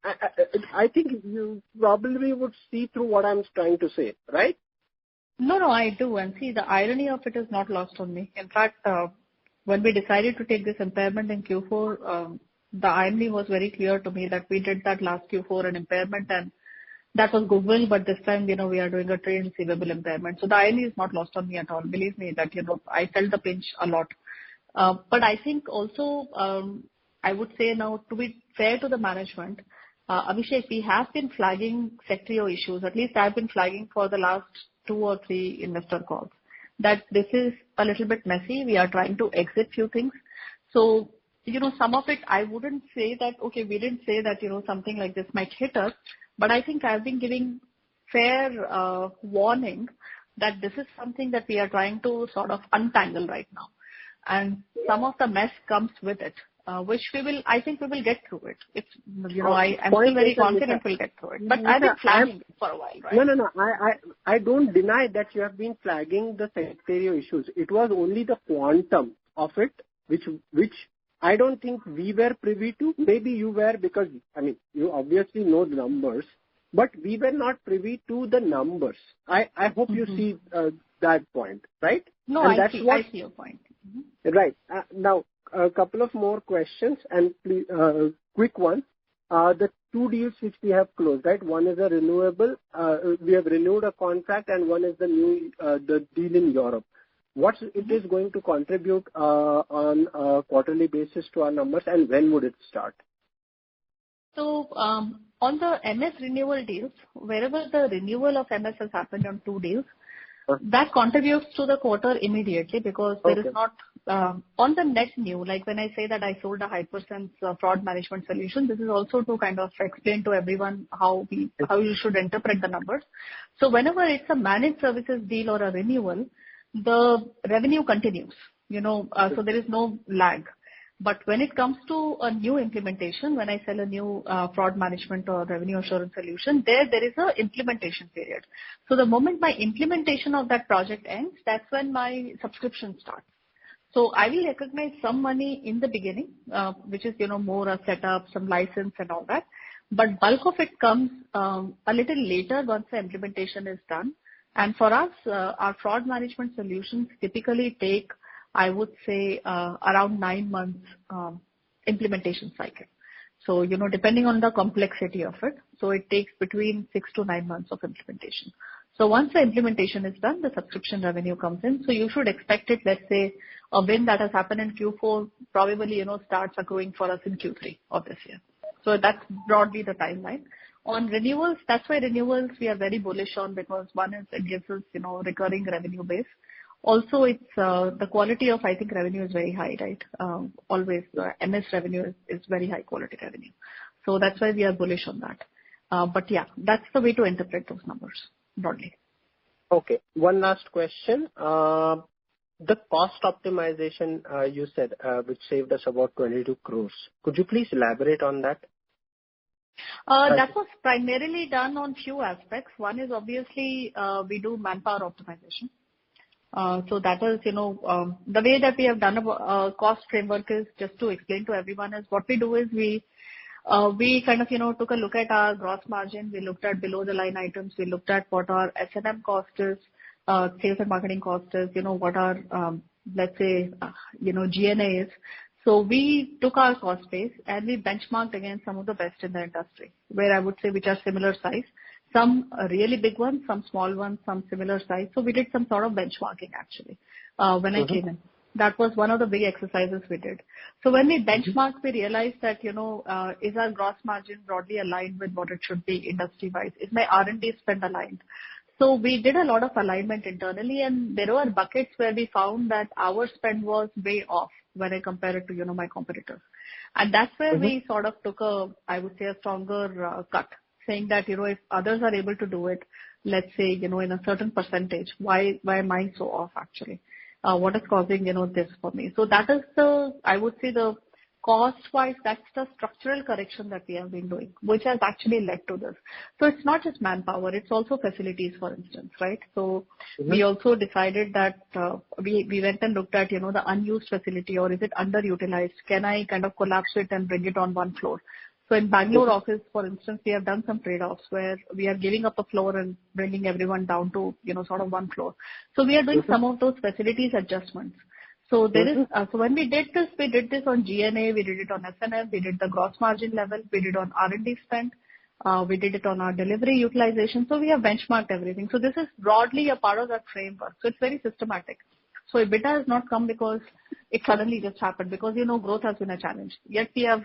I think you probably would see through what I'm trying to say, right? No, I do. And see, the irony of it is not lost on me. In fact, when we decided to take this impairment in Q4, the irony was very clear to me that we did that last Q4 an impairment, and that was goodwill, but this time, we are doing a trade receivable impairment. So the irony is not lost on me at all. Believe me that, I felt the pinch a lot. But I think also, I would say now, to be fair to the management, Abhishek, we have been flagging sectorial issues. At least I've been flagging for the last 2 or 3 investor calls that this is a little bit messy. We are trying to exit few things. So, some of it, I wouldn't say that, okay, we didn't say that, something like this might hit us, but I think I've been giving fair warning that this is something that we are trying to sort of untangle right now. And some of the mess comes with it. which I think we will get through it. It's, I'm still very confident we'll get through it. But I've been flagging it for a while, right? No. I don't deny that you have been flagging the secretarial issues. It was only the quantum of it, which I don't think we were privy to. Maybe you were, because, you obviously know the numbers, but we were not privy to the numbers. I hope you see that point, right? No, I see your point. Right. Now, a couple of more questions, and please, quick one. The two deals which we have closed, right? One is a renewable. We have renewed a contract, and one is the deal in Europe. What it is going to contribute on a quarterly basis to our numbers, and when would it start? So, on the MS renewal deals, wherever the renewal of MS has happened on two deals, that contributes to the quarter immediately, because there is not, on the net new, like when I say that I sold a Hypersense fraud management solution, this is also to kind of explain to everyone how you should interpret the numbers. So whenever it's a managed services deal or a renewal, the revenue continues, so there is no lag. But when it comes to a new implementation, when I sell a new fraud management or revenue assurance solution, there is a implementation period. So the moment my implementation of that project ends, that's when my subscription starts. So I will recognize some money in the beginning, which is, more a setup, some license and all that. But bulk of it comes a little later once the implementation is done. And for us, our fraud management solutions typically take, I would say, around 9 months implementation cycle. So, depending on the complexity of it, so it takes between 6 to 9 months of implementation. So once the implementation is done, the subscription revenue comes in. So you should expect it, let's say, a win that has happened in Q4 probably, starts accruing for us in Q3 of this year. So that's broadly the timeline. On renewals, that's why renewals we are very bullish on, because one is it gives us, recurring revenue base. Also, it's the quality of, I think, revenue is very high, right? Always the MS revenue is very high quality revenue. So that's why we are bullish on that. But yeah, that's the way to interpret those numbers broadly. Okay. One last question. The cost optimization you said, which saved us about 22 crores. Could you please elaborate on that? That was primarily done on few aspects. One is obviously we do manpower optimization. So that is, the way that we have done a cost framework is, just to explain to everyone, is what we do is we kind of, took a look at our gross margin. We looked at below the line items. We looked at what our S&M cost is, sales and marketing cost is, what our, let's say, G&A is. So we took our cost base and we benchmarked against some of the best in the industry, where I would say which are similar size. Some really big ones, some small ones, some similar size. So we did some sort of benchmarking actually when I came in. That was one of the big exercises we did. So when we benchmarked, we realized that, is our gross margin broadly aligned with what it should be industry-wise? Is my R&D spend aligned? So we did a lot of alignment internally, and there were buckets where we found that our spend was way off when I compare it to, my competitors. And that's where we sort of took I would say, a stronger cut, saying that, if others are able to do it, let's say, in a certain percentage, why am I so off actually? What is causing, this for me? So that is I would say the cost-wise, that's the structural correction that we have been doing, which has actually led to this. So it's not just manpower, it's also facilities, for instance, right? So we also decided that we went and looked at, the unused facility, or is it underutilized? Can I kind of collapse it and bring it on one floor? So in Bangalore office, for instance, we have done some trade-offs where we are giving up a floor and bringing everyone down to, sort of one floor. So we are doing some of those facilities adjustments. So there is, so when we did this on G&A, we did it on S&M, we did the gross margin level, we did on R&D spend, we did it on our delivery utilization. So we have benchmarked everything. So this is broadly a part of that framework. So it's very systematic. So EBITDA has not come because it suddenly just happened, because, growth has been a challenge. Yet we have,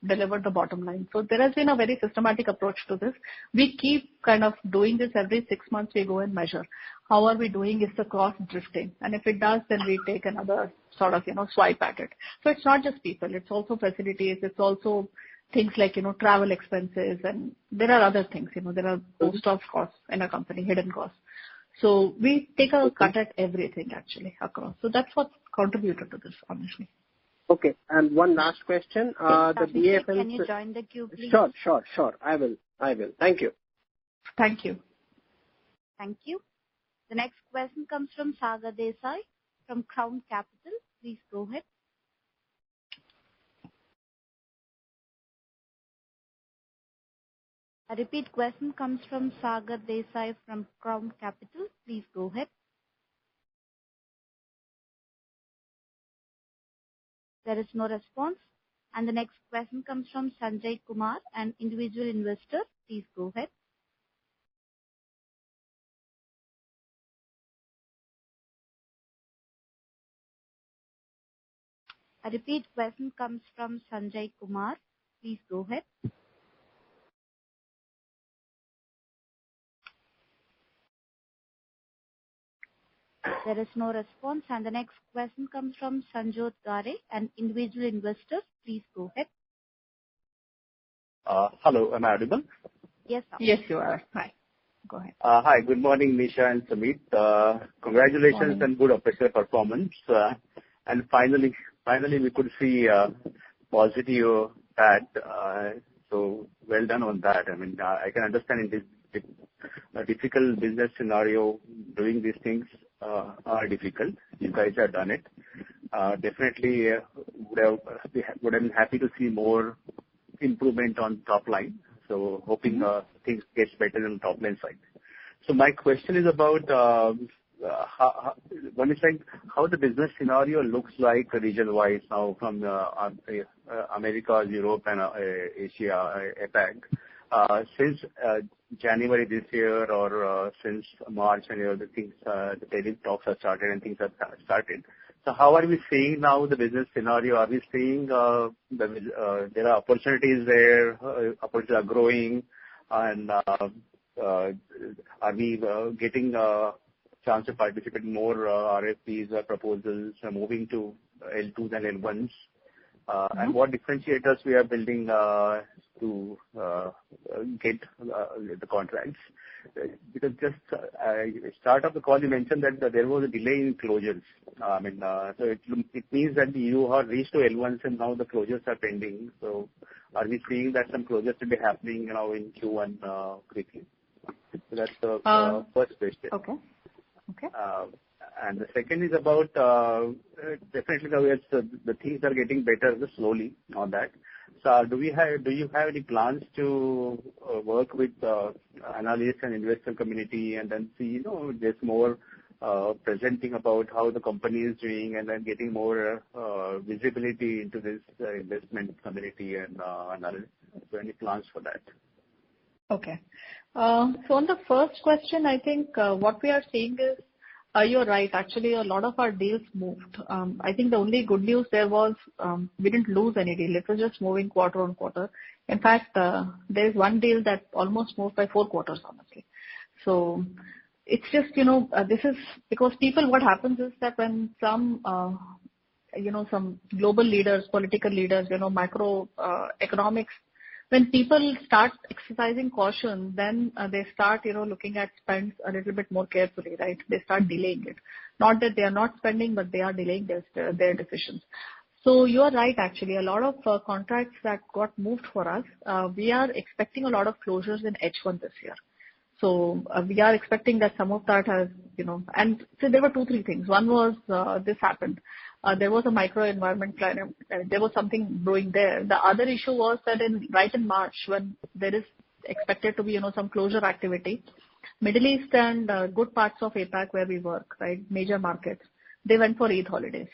delivered the bottom line. So there has been a very systematic approach to this. We keep kind of doing this every 6 months. We go and measure. How are we doing? Is the cost drifting? And if it does, then we take another sort of, swipe at it. So it's not just people. It's also facilities. It's also things like, travel expenses. And there are other things, there are host of costs in a company, hidden costs. So we take a cut at everything actually across. So that's what contributed to this, honestly. Okay. And one last question. The BFL. Can you join the queue, please? Sure. I will. Thank you. Thank you. Thank you. The next question comes from Sagar Desai from Crown Capital. Please go ahead. A repeat question comes from Sagar Desai from Crown Capital. Please go ahead. There is no response. And the next question comes from Sanjay Kumar, an individual investor. Please go ahead. A repeat question comes from Sanjay Kumar. Please go ahead. There is no response. And the next question comes from Sanjot Gare, an individual investor. Please go ahead. Hello, am I audible? Yes, sir. Yes, you are. Hi. Go ahead. Hi, good morning, Nisha and Sumit. Congratulations and good operational performance. And finally, we could see positive PAT. So well done on that. I mean, I can understand in this difficult business scenario, doing these things are difficult. You guys have done it. Definitely would have been happy to see more improvement on top line. So hoping things get better on the top line side. So my question is about one is like how the business scenario looks like region-wise now from America, Europe, and Asia, APAC. Since January this year or since March, and the things, the tariff talks have started and things have started. So how are we seeing now the business scenario? Are we seeing there are opportunities there, opportunities are growing, and are we getting a chance to participate in more RFPs or proposals, moving to L2s and L1s? And what differentiators we are building to get the contracts? Because just start of the call, you mentioned that there was a delay in closures. I mean, so it means that you have reached to L1s and now the closures are pending. So are we seeing that some closures will be happening now in Q1 quickly? So that's the first question. Okay. And the second is about definitely now the things are getting better slowly on that. So do you have any plans to work with analysts and investor community and then see just more presenting about how the company is doing and then getting more visibility into this investment community and analysts? So any plans for that? Okay. So on the first question, I think what we are seeing is you're right. Actually, a lot of our deals moved. I think the only good news there was we didn't lose any deal. It was just moving quarter on quarter. In fact, there is one deal that almost moved by 4 quarters, honestly. So it's just, this is because what happens is that when some global leaders, political leaders, macro economics, when people start exercising caution, then they start, looking at spends a little bit more carefully, right? They start delaying it. Not that they are not spending, but they are delaying their decisions. So you are right, actually. A lot of contracts that got moved for us, we are expecting a lot of closures in H1 this year. So we are expecting that some of that has, and so there were 2-3 things. One was this happened. There was a micro environment climate. There was something brewing there. The other issue was that right in March, when there is expected to be, some closure activity, Middle East and good parts of APAC where we work, right, major markets, they went for Eid holidays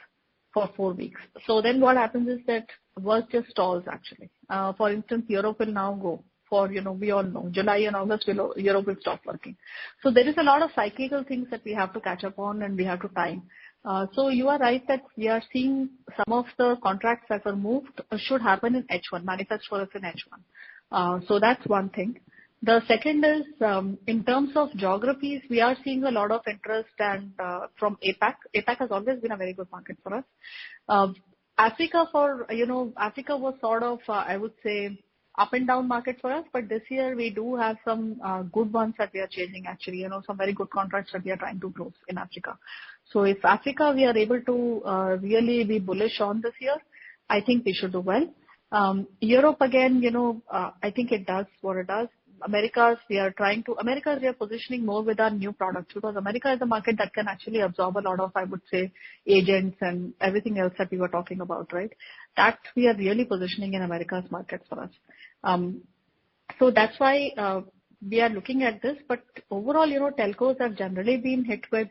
for 4 weeks. So then what happens is that work just stalls, actually. For instance, Europe will now go. For, we all know, July and August, Europe will stop working. So there is a lot of cyclical things that we have to catch up on and we have to time. So you are right that we are seeing some of the contracts that were moved should happen in H1, manifest for us in H1. So that's one thing. The second is, in terms of geographies, we are seeing a lot of interest and from APAC. APAC has always been a very good market for us. Africa Africa was sort of, I would say, up and down market for us, but this year we do have some good ones that we are chasing, actually, some very good contracts that we are trying to close in Africa. So if Africa we are able to really be bullish on this year, I think we should do well. Europe again, I think it does what it does. Americas, we are positioning more with our new products because America is a market that can actually absorb a lot of, I would say, agents and everything else that we were talking about, right? That we are really positioning in America's markets for us. So that's why we are looking at this. But overall, telcos have generally been hit with,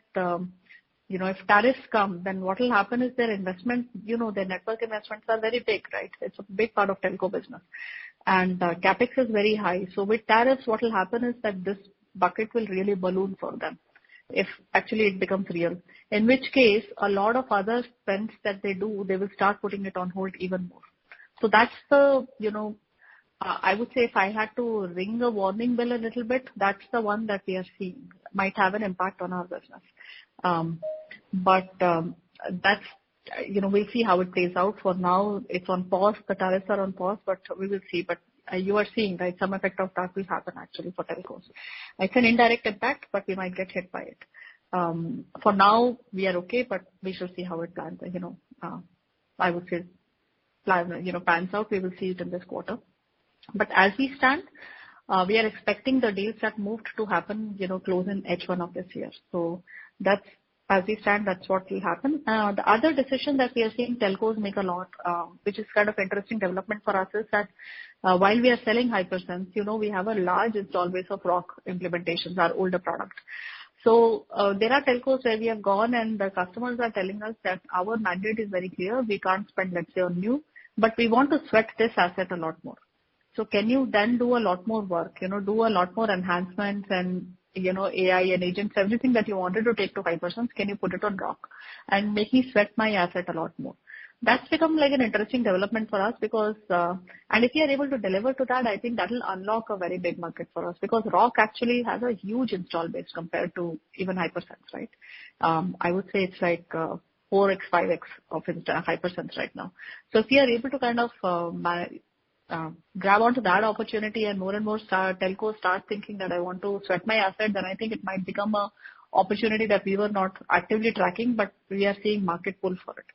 if tariffs come, then what will happen is their investment, their network investments are very big, right? It's a big part of telco business. And capex is very high. So with tariffs, what will happen is that this bucket will really balloon for them if actually it becomes real. In which case, a lot of other spends that they do, they will start putting it on hold even more. So that's the, I would say if I had to ring a warning bell a little bit, that's the one that we are seeing might have an impact on our business. But that's, we'll see how it plays out. For now, it's on pause. The tariffs are on pause, but we will see. But you are seeing, right, some effect of that will happen actually for telcos. It's an indirect impact, but we might get hit by it. For now, we are okay, but we shall see how it plans. I would say, pans out. We will see it in this quarter. But as we stand, we are expecting the deals that moved to happen, close in H1 of this year. So that's, as we stand, that's what will happen. The other decision that we are seeing telcos make a lot, which is kind of interesting development for us, is that while we are selling Hypersense, we have a large install base of ROC implementations, our older product. So there are telcos where we have gone and the customers are telling us that our mandate is very clear. We can't spend, let's say, on new, but we want to sweat this asset a lot more. So can you then do a lot more work, do a lot more enhancements and, AI and agents, everything that you wanted to take to Hypersense, can you put it on ROC and make me sweat my asset a lot more? That's become like an interesting development for us because, and if we are able to deliver to that, I think that will unlock a very big market for us because ROC actually has a huge install base compared to even Hypersense, right? I would say it's like 4x, 5x of Hypersense right now. So if we are able to kind of grab onto that opportunity and more telcos start thinking that I want to sweat my asset, then I think it might become a opportunity that we were not actively tracking, but we are seeing market pull for it.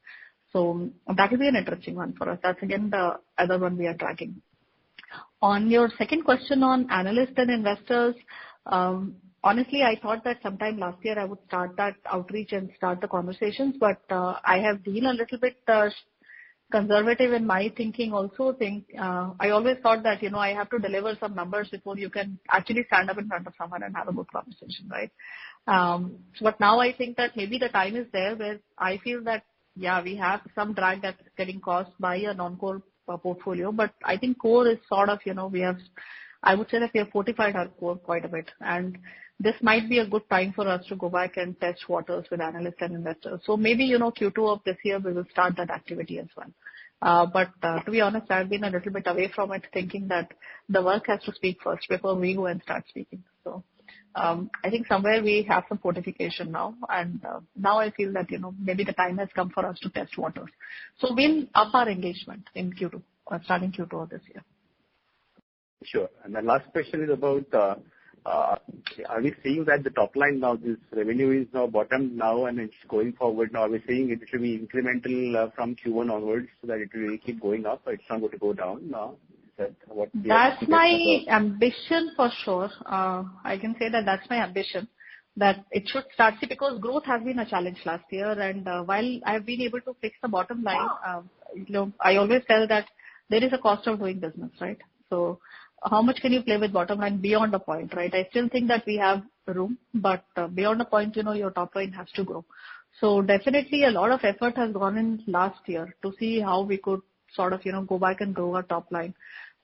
So that will be an interesting one for us. That's again the other one we are tracking. On your second question on analysts and investors, honestly, I thought that sometime last year I would start that outreach and start the conversations, but I have been a little bit conservative in my thinking also. I always thought that, I have to deliver some numbers before you can actually stand up in front of someone and have a good conversation, right? But now I think that maybe the time is there where I feel that, yeah, we have some drag that's getting caused by a non-core portfolio, but I think core is sort of, I would say that we have fortified our core quite a bit. And this might be a good time for us to go back and test waters with analysts and investors. So maybe, Q2 of this year, we will start that activity as well. But to be honest, I've been a little bit away from it, thinking that the work has to speak first before we go and start speaking. So I think somewhere we have some fortification now. And now I feel that, maybe the time has come for us to test waters. So we'll up our engagement in Q2, starting Q2 of this year. Sure. And the last question is about, are we seeing that the top line now, this revenue is now bottomed now and it's going forward now? Are we seeing it should be incremental from Q1 onwards so that it will keep going up? It's not going to go down now? Is that what? That's my ambition for sure. I can say that that's my ambition, that it should start. See, because growth has been a challenge last year, and while I've been able to fix the bottom line, I always tell that there is a cost of doing business, right? So how much can you play with bottom line beyond a point, right? I still think that we have room, but beyond a point, your top line has to grow. So definitely a lot of effort has gone in last year to see how we could sort of, go back and grow our top line.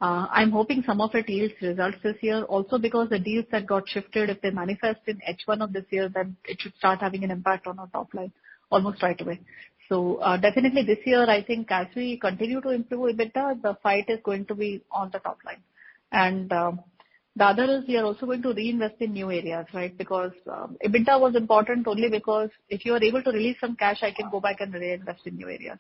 I'm hoping some of it yields results this year also because the deals that got shifted, if they manifest in H1 of this year, then it should start having an impact on our top line almost right away. So definitely this year, I think as we continue to improve EBITDA, the fight is going to be on the top line. And the other is we are also going to reinvest in new areas, right? Because EBITDA was important only because if you are able to release some cash, I can go back and reinvest in new areas.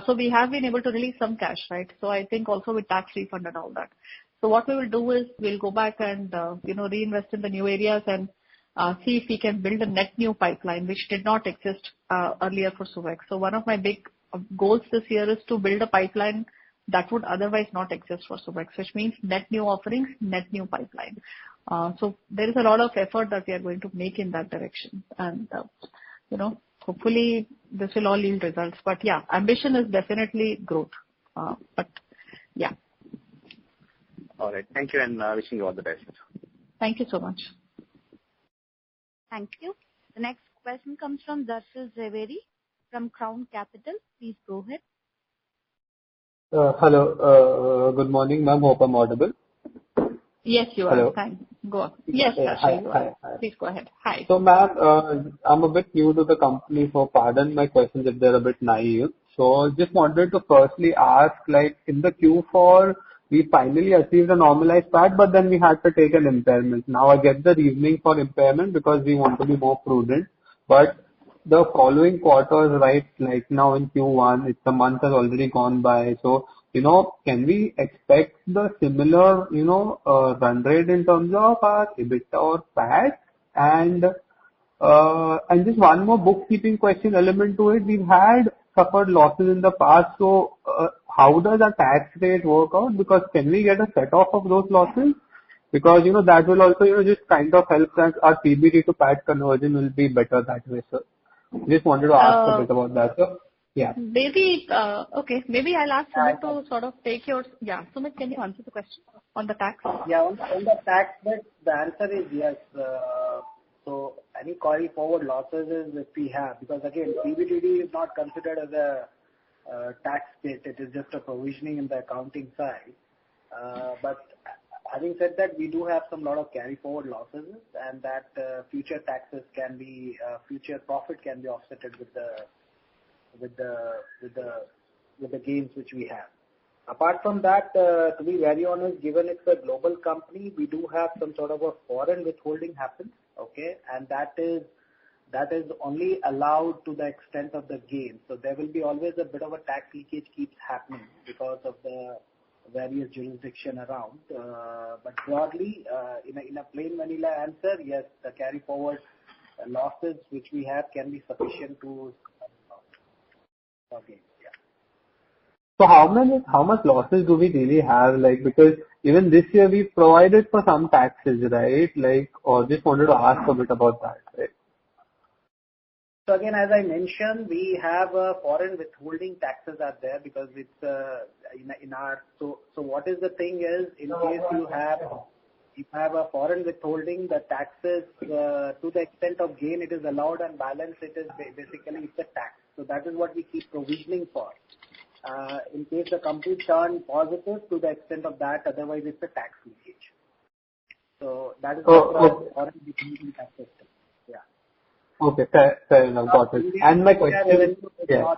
So we have been able to release some cash, right? So I think also with tax refund and all that. So what we will do is we'll go back and, reinvest in the new areas and see if we can build a net new pipeline, which did not exist earlier for Subex. So one of my big goals this year is to build a pipeline that would otherwise not exist for Subex, which means net new offerings, net new pipeline. So there is a lot of effort that we are going to make in that direction. And, hopefully this will all yield results. But yeah, ambition is definitely growth. But yeah. All right. Thank you, and wishing you all the best. Thank you so much. Thank you. The next question comes from Darshil Zaveri from Crown Capital. Please go ahead. Hello. Good morning, ma'am. Hope I'm audible. Yes, you are. Hello. Fine. Go on. Yes, Hi. you are. Please go ahead. Hi. So, ma'am, I'm a bit new to the company, so pardon my questions if they're a bit naive. So, just wanted to firstly ask, like, in the Q4, we finally achieved a normalized PAT, but then we had to take an impairment. Now, I get the reasoning for impairment because we want to be more prudent, but the following quarters, right, like now in Q1, the month has already gone by. So, can we expect the similar, run rate in terms of our EBITDA or PAT? And just one more bookkeeping question element to it. We've had suffered losses in the past. So, how does our tax rate work out? Because can we get a set off of those losses? Because, that will also, just kind of help that our PBT to PAT conversion will be better that way, sir. Just wanted to ask a bit about that, sir. Yeah. Maybe, okay. Maybe I'll ask Sumit to sort of take your... Yeah. Sumit, can you answer the question on the tax? Yeah, on the tax bit, the answer is yes. So any carry forward losses is if we have, because again, PBTD is not considered as a tax bit. It is just a provisioning in the accounting side. But having said that, we do have some lot of carry forward losses, and that future taxes can be, future profit can be offsetted with the gains which we have. Apart from that, to be very honest, given it's a global company, we do have some sort of a foreign withholding happen, okay, and that is only allowed to the extent of the gain. So there will be always a bit of a tax leakage keeps happening because of the various jurisdiction around. But broadly, in a plain vanilla answer, yes, the carry forward losses which we have can be sufficient to. Okay. Yeah. So how much losses do we really have? Like, because even this year we provided for some taxes, right? Like, or just wanted to ask a bit about that, right? So again, as I mentioned, we have foreign withholding taxes are there because it's in our. So what is the thing is, in case you have a foreign withholding, the taxes to the extent of gain it is allowed and balance it is basically it's a tax. So that is what we keep provisioning for. In case the company turn positive to the extent of that, otherwise it's a tax leakage. So that is what foreign withholding tax system. Yeah. Okay, fair enough, got it. And my question, yeah.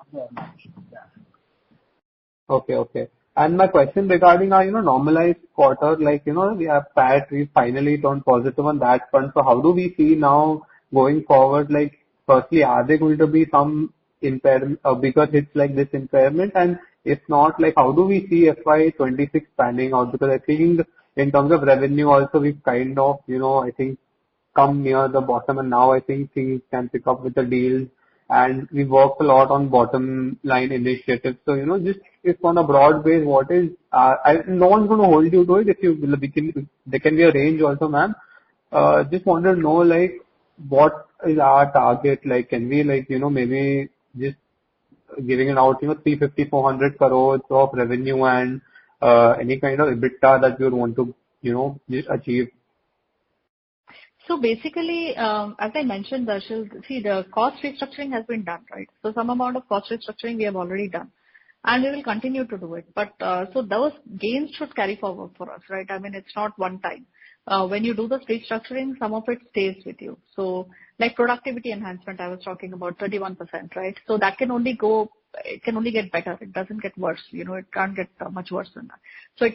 Okay. And my question regarding our, normalized quarter, like, we have PAT, we finally turned positive on that front. So how do we see now going forward? Like, firstly, are there going to be some impairment, bigger hits like this impairment? And if not, like, how do we see FY26 panning out? Because I think in terms of revenue also, we've kind of, I think come near the bottom, and now I think things can pick up with the deals. And we worked a lot on bottom line initiatives. So, just if on a broad base, what is, no one's going to hold you to it. There can be a range also, ma'am. Just wanted to know, like, what is our target? Like, can we, like, maybe just giving it out, 350, 400 crores of revenue and any kind of EBITDA that you would want to, just achieve? So basically, as I mentioned, Darshil, see, the cost restructuring has been done, right? So some amount of cost restructuring we have already done, and we will continue to do it. But so those gains should carry forward for us, right? I mean, it's not one time. When you do the restructuring, some of it stays with you. So like productivity enhancement, I was talking about 31%, right? So that can only it can only get better. It doesn't get worse. It can't get much worse than that. So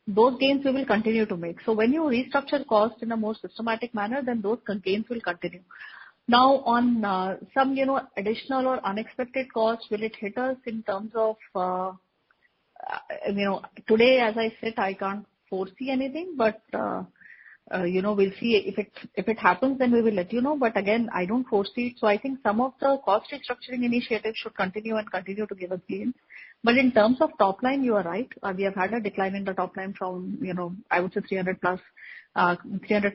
those gains we will continue to make. So when you restructure cost in a more systematic manner, then those gains will continue. Now on some, additional or unexpected costs, will it hit us in terms of, today as I said, I can't foresee anything, but we'll see if it happens, then we will let you know. But again, I don't foresee it. So I think some of the cost restructuring initiatives should continue to give us gains. But in terms of top line, you are right. We have had a decline in the top line from, I would say 300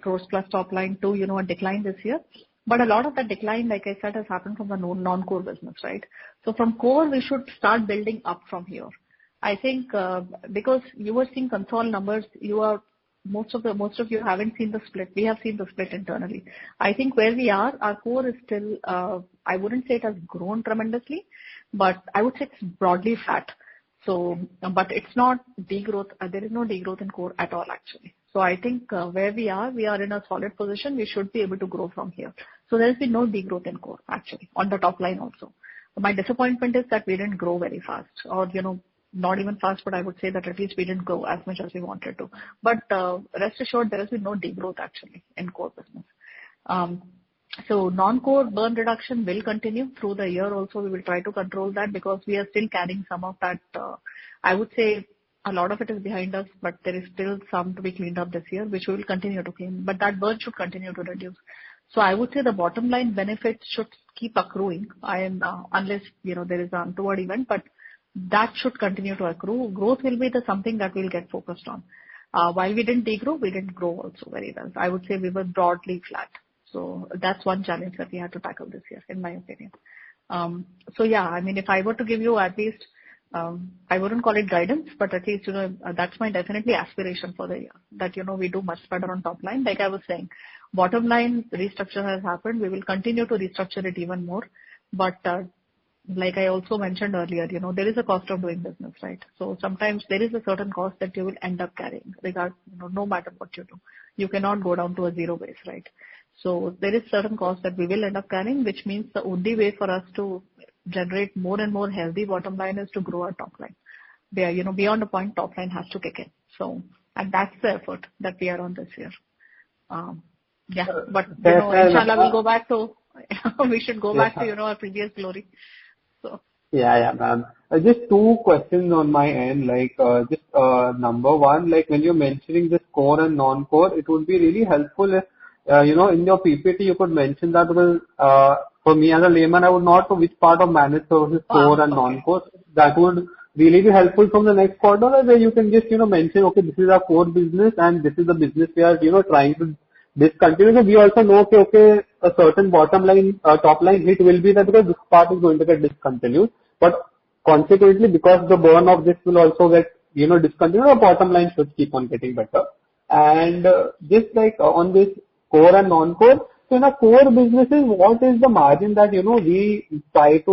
crores plus top line to, a decline this year. But a lot of that decline, like I said, has happened from the non-core business, right? So from core, we should start building up from here. I think because you were seeing Concall numbers, most of you haven't seen the split. We have seen the split internally. I think where we are, our core is still, I wouldn't say it has grown tremendously, but I would say it's broadly flat. So, but it's not degrowth. There is no degrowth in core at all, actually. So I think where we are in a solid position. We should be able to grow from here. So there has been no degrowth in core, actually, on the top line also. My disappointment is that we didn't grow very fast, or, not even fast, but I would say that at least we didn't grow as much as we wanted to. But rest assured, there has been no degrowth, actually, in core business. So non-core burn reduction will continue through the year also. We will try to control that because we are still carrying some of that. I would say a lot of it is behind us, but there is still some to be cleaned up this year, which we will continue to clean. But that burn should continue to reduce. So I would say the bottom line benefits should keep accruing, unless there is an untoward event. But that should continue to accrue. Growth will be something that we'll get focused on. While we didn't degrow, we didn't grow also very well. I would say we were broadly flat. So that's one challenge that we had to tackle this year, in my opinion. So yeah, I mean, if I were to give you at least, I wouldn't call it guidance, but at least, that's my definitely aspiration for the year, that, we do much better on top line. Like I was saying, bottom line restructure has happened. We will continue to restructure it even more. But, like I also mentioned earlier, there is a cost of doing business, right? So sometimes there is a certain cost that you will end up carrying, no matter what you do. You cannot go down to a zero base, right? So there is certain cost that we will end up carrying, which means the only way for us to generate more and more healthy bottom line is to grow our top line. There, beyond a point, top line has to kick in. So, and that's the effort that we are on this year. Yeah, but inshallah, we'll go back to, we should go back to, our previous glory. So. Yeah, ma'am. Just two questions on my end. Number one, when you're mentioning this core and non-core, it would be really helpful if, in your PPT, you could mention that, because for me as a layman, I would not know which part of managed services core and non-core. That would really be helpful from the next quarter, where you can just, mention, okay, this is our core business and this is the business we are, trying to discontinue. So we also know, okay, a certain bottom line, top line hit will be that because this part is going to get discontinued. But consequently, because the burn of this will also get, discontinued, the bottom line should keep on getting better. And just on this core and non-core, so in our core businesses, what is the margin that, we try to,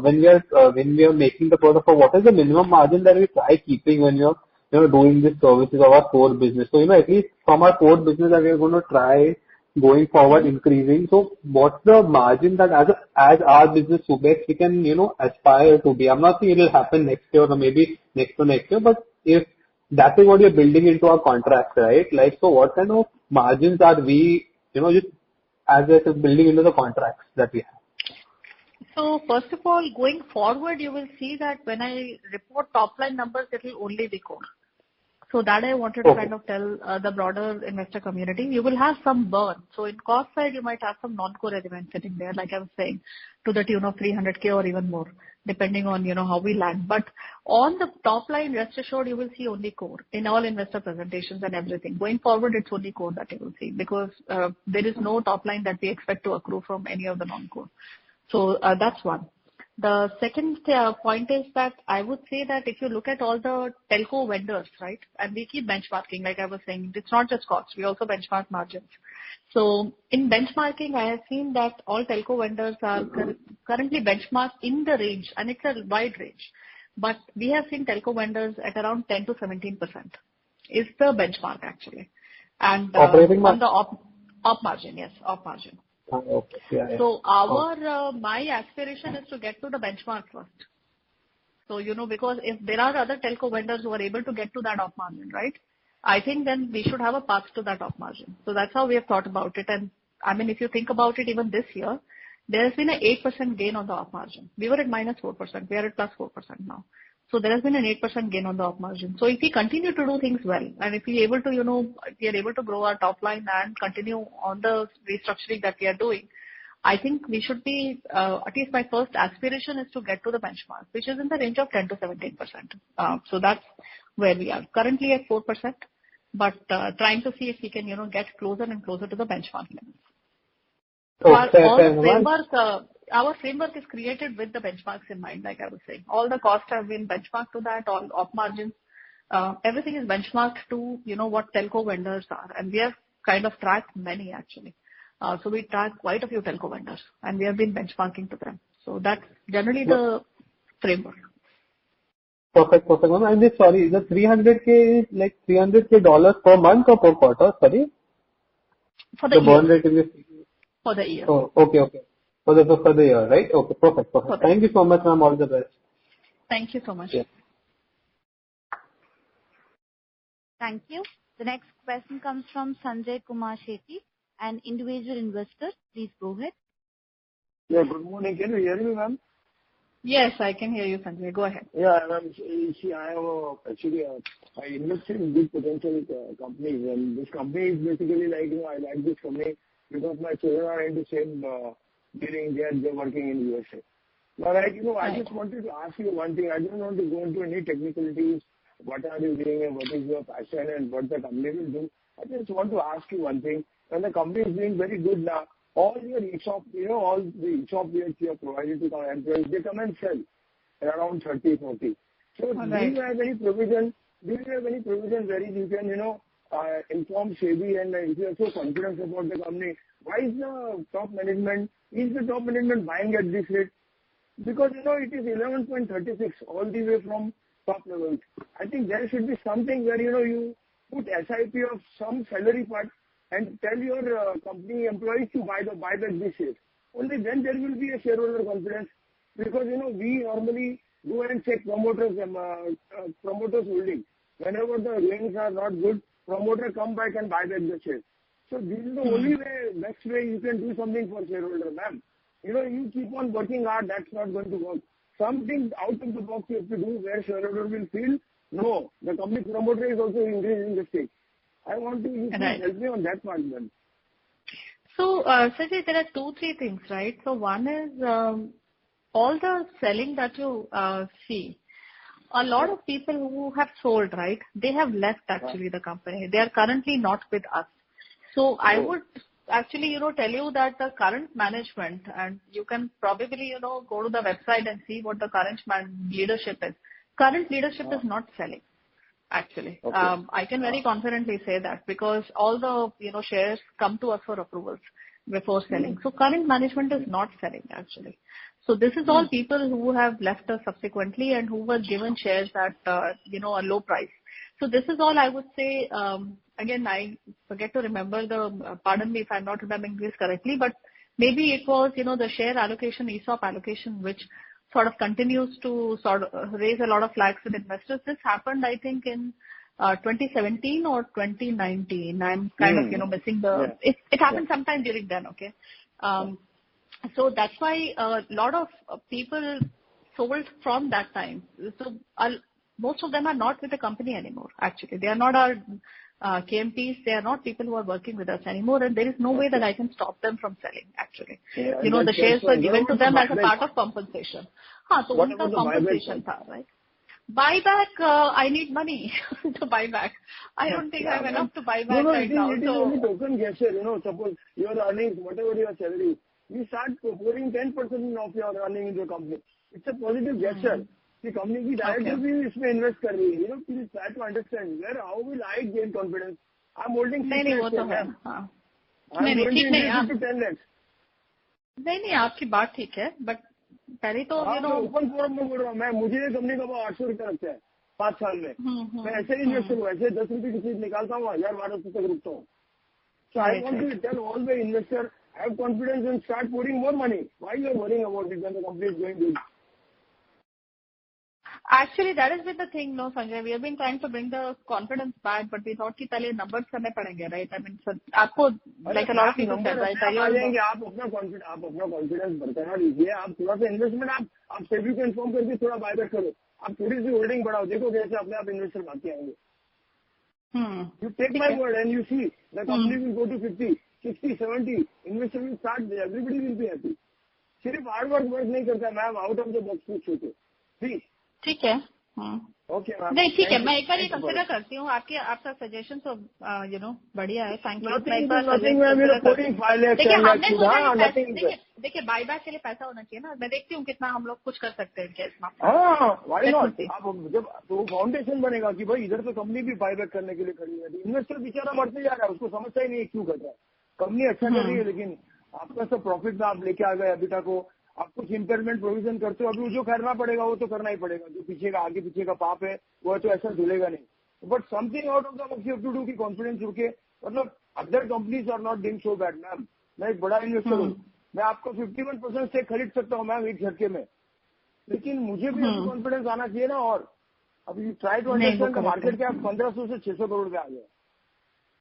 when we are making the product, or what is the minimum margin that we try keeping when you're, doing this services of our core business? So, at least from our core business that we are going to try going forward increasing. So what's the margin that as our business Subex we can, aspire to be? I'm not saying it will happen next year or maybe next to next year, but if that is what you're building into our contracts, right? So what kind of margins are we, just as we're building into the contracts that we have? So first of all, going forward, you will see that when I report top line numbers, it will only be core. So that I wanted to kind of tell the broader investor community. You will have some burn. So in cost side, you might have some non-core elements sitting there, like I was saying, to the tune of 300K or even more, depending on, how we land. But on the top line, rest assured, you will see only core in all investor presentations and everything. Going forward, it's only core that you will see, because there is no top line that we expect to accrue from any of the non-core. So that's one. The second point is that I would say that if you look at all the telco vendors, right, and we keep benchmarking, like I was saying, it's not just costs, we also benchmark margins. So in benchmarking, I have seen that all telco vendors are currently benchmarked in the range, and it's a wide range. But we have seen telco vendors at around 10 to 17% is the benchmark actually. And on the op margin, yes, op margin. Okay. Yeah. So my aspiration is to get to the benchmark first. So, because if there are other telco vendors who are able to get to that op margin, right, I think then we should have a path to that op margin. So that's how we have thought about it. And I mean, if you think about it, even this year, there has been an 8% gain on the op margin. We were at -4%. We are at +4% now. So there has been an 8% gain on the op margin. So if we continue to do things well, and if we able to, if we are able to grow our top line and continue on the restructuring that we are doing, I think we should be, at least my first aspiration is to get to the benchmark, which is in the range of 10 to 17%. So that's where we are currently at 4%, but trying to see if we can, get closer and closer to the benchmark levels. Our framework is created with the benchmarks in mind, like I was saying. All the costs have been benchmarked to that, all op margins. Everything is benchmarked to, what telco vendors are. And we have kind of tracked many actually. So we track quite a few telco vendors and we have been benchmarking to them. So that's generally the framework. Perfect. And this, sorry, the 300K is like $300K per month or per quarter? Sorry. For the burn rate is for the year. Oh, okay. For the year, right? Okay, perfect. Thank you so much, ma'am. All the best. Thank you so much. Yeah. Thank you. The next question comes from Sanjay Kumar Shetty, an individual investor. Please go ahead. Yeah, good morning. Can you hear me, ma'am? Yes, I can hear you, Sanjay. Go ahead. Yeah, ma'am. See, I invested in big potential companies, and this company is basically like, I like this company because my children are in the same building. They're working in USA. But I just wanted to ask you one thing. I don't want to go into any technicalities. What are you doing and what is your passion and what the company will do? I just want to ask you one thing. When the company is doing very good now, all your ESOP, all the ESOP which you have provided to our employees, they come and sell at around 30, 40. So do you have any provision? Wherein you can, inform SEBI, and if you are so confident about the company, why is the top management buying at this rate? Because, it is 11.36 all the way from top levels. I think there should be something where, you put SIP of some salary part and tell your company employees to buy back this share. Only then there will be a shareholder confidence. Because, we normally go and check promoters holding. Whenever the earnings are not good, promoter come back and buy back the shares. So this is the only way, next way you can do something for shareholder, ma'am. You keep on working hard, that's not going to work. Something out of the box you have to do where shareholder will feel, no, the company promoter is also increasing the stake. I want to, you can help me on that part, ma'am. So, Sanjay, there are 2-3 things, right? So one is all the selling that you see. A lot of people who have sold, right, they have left actually the company. They are currently not with us. So I would actually, tell you that the current management, and you can probably, go to the website and see what the current leadership is. Current leadership is not selling, actually. Okay. I can very confidently say that because all the, shares come to us for approvals before selling. So current management is not selling, actually. So this is all people who have left us subsequently and who were given shares at, a low price. So this is all I would say. Again, I forget to remember pardon me if I'm not remembering this correctly, but maybe it was, the share allocation, ESOP allocation, which sort of continues to raise a lot of flags with investors. This happened, I think, in 2017 or 2019. I'm kind of, missing the, it happened sometime during then, okay? So that's why a lot of people sold from that time. So most of them are not with the company anymore, actually. They are not our KMPs. They are not people who are working with us anymore, and there is no way that I can stop them from selling, actually. Yeah, the shares were given to them as a part of compensation. So what about compensation, right? Buyback, I need money to buy back. I don't think I have enough to buy back right now. It is only token gesture, suppose your earnings, whatever your salary, you start pouring 10% of your earning into the company. It's a positive gesture. The company की director भी इसमें invest कर रही है. Please try to understand where how will I gain confidence? I'm holding 6 lakhs. I'm going to invest to 10 lakhs. नहीं, आपकी बात ठीक है, but पहले तो ओपन फोरम में बोल रहा हूँ मैं. मुझे कंपनी का 800 रुपया लगता है 5 साल में. मैं ऐसे ही इन्वेस्टर हूँ. ऐसे 10 रुपये की चीज निकालता हूँ, 1000-1200 तक रुकता हूँ. So I want to tell all the investors, have confidence and start pouring more money. Why you are worrying about it when the company is going good? Actually, that has been the thing, no, Sanjay. We have been trying to bring the confidence back, but we thought कि पहले numbers करने पड़ेंगे, right? I mean, so आपको like a lot of people said, right? आप अपना confidence बरकरार लीजिए. आप थोड़ा सा investment आप SEBI को inform करके थोड़ा buyback करो. आप थोड़ी सी होल्डिंग बढ़ाओ, देखो कैसे अपने आप इन्वेस्टर भाग आएंगे. You take my word and you see the company will go to 50, 60, 70. Investor will start there. Everybody will be happy. सिर्फ हार्ड वर्क नहीं करता ma'am, out of the box पूछ सोचो प्लीज. ठीक है. Okay ma'am. नहीं ठीक है, मैं एक बार ये कंसिडर करती हूँ. आपका सजेशन तो बढ़िया है. Thank you. देखिए बाईबैक के लिए पैसा होना चाहिए ना. मैं देखती हूँ कितना हम लोग कुछ कर सकते हैं केस में. हाँ, वाई नॉट. अब जब तो फाउंडेशन बनेगा कि भाई इधर तो कंपनी भी बाईबैक करने के लिए खड़ी है. इन्वेस्टर बेचारा मरते जा रहा है, उसको समझता ही नहीं है क्यों कर रहा है. कंपनी अच्छा कर रही है लेकिन आपका सब प्रॉफिट में आप लेके आ गए अभी तक को. आप कुछ इम्पेयरमेंट प्रोविजन करते हो, अभी जो करना पड़ेगा वो तो करना ही पड़ेगा. जो पीछे का आगे पीछे का पाप है वो तो ऐसा धुलेगा नहीं. But something out of the box you have to do की कॉन्फिडेंस रुके. मतलब other companies are not doing so bad ma'am. मैं एक बड़ा इन्वेस्टर हूँ, मैं आपको 51% से खरीद सकता हूँ मैम एक झटके में, लेकिन मुझे भी कॉन्फिडेंस आना चाहिए ना. और अभी ट्राई टू अंडरस्टैंड मार्केट के आप 1500 से 600 करोड़ पे आ गए.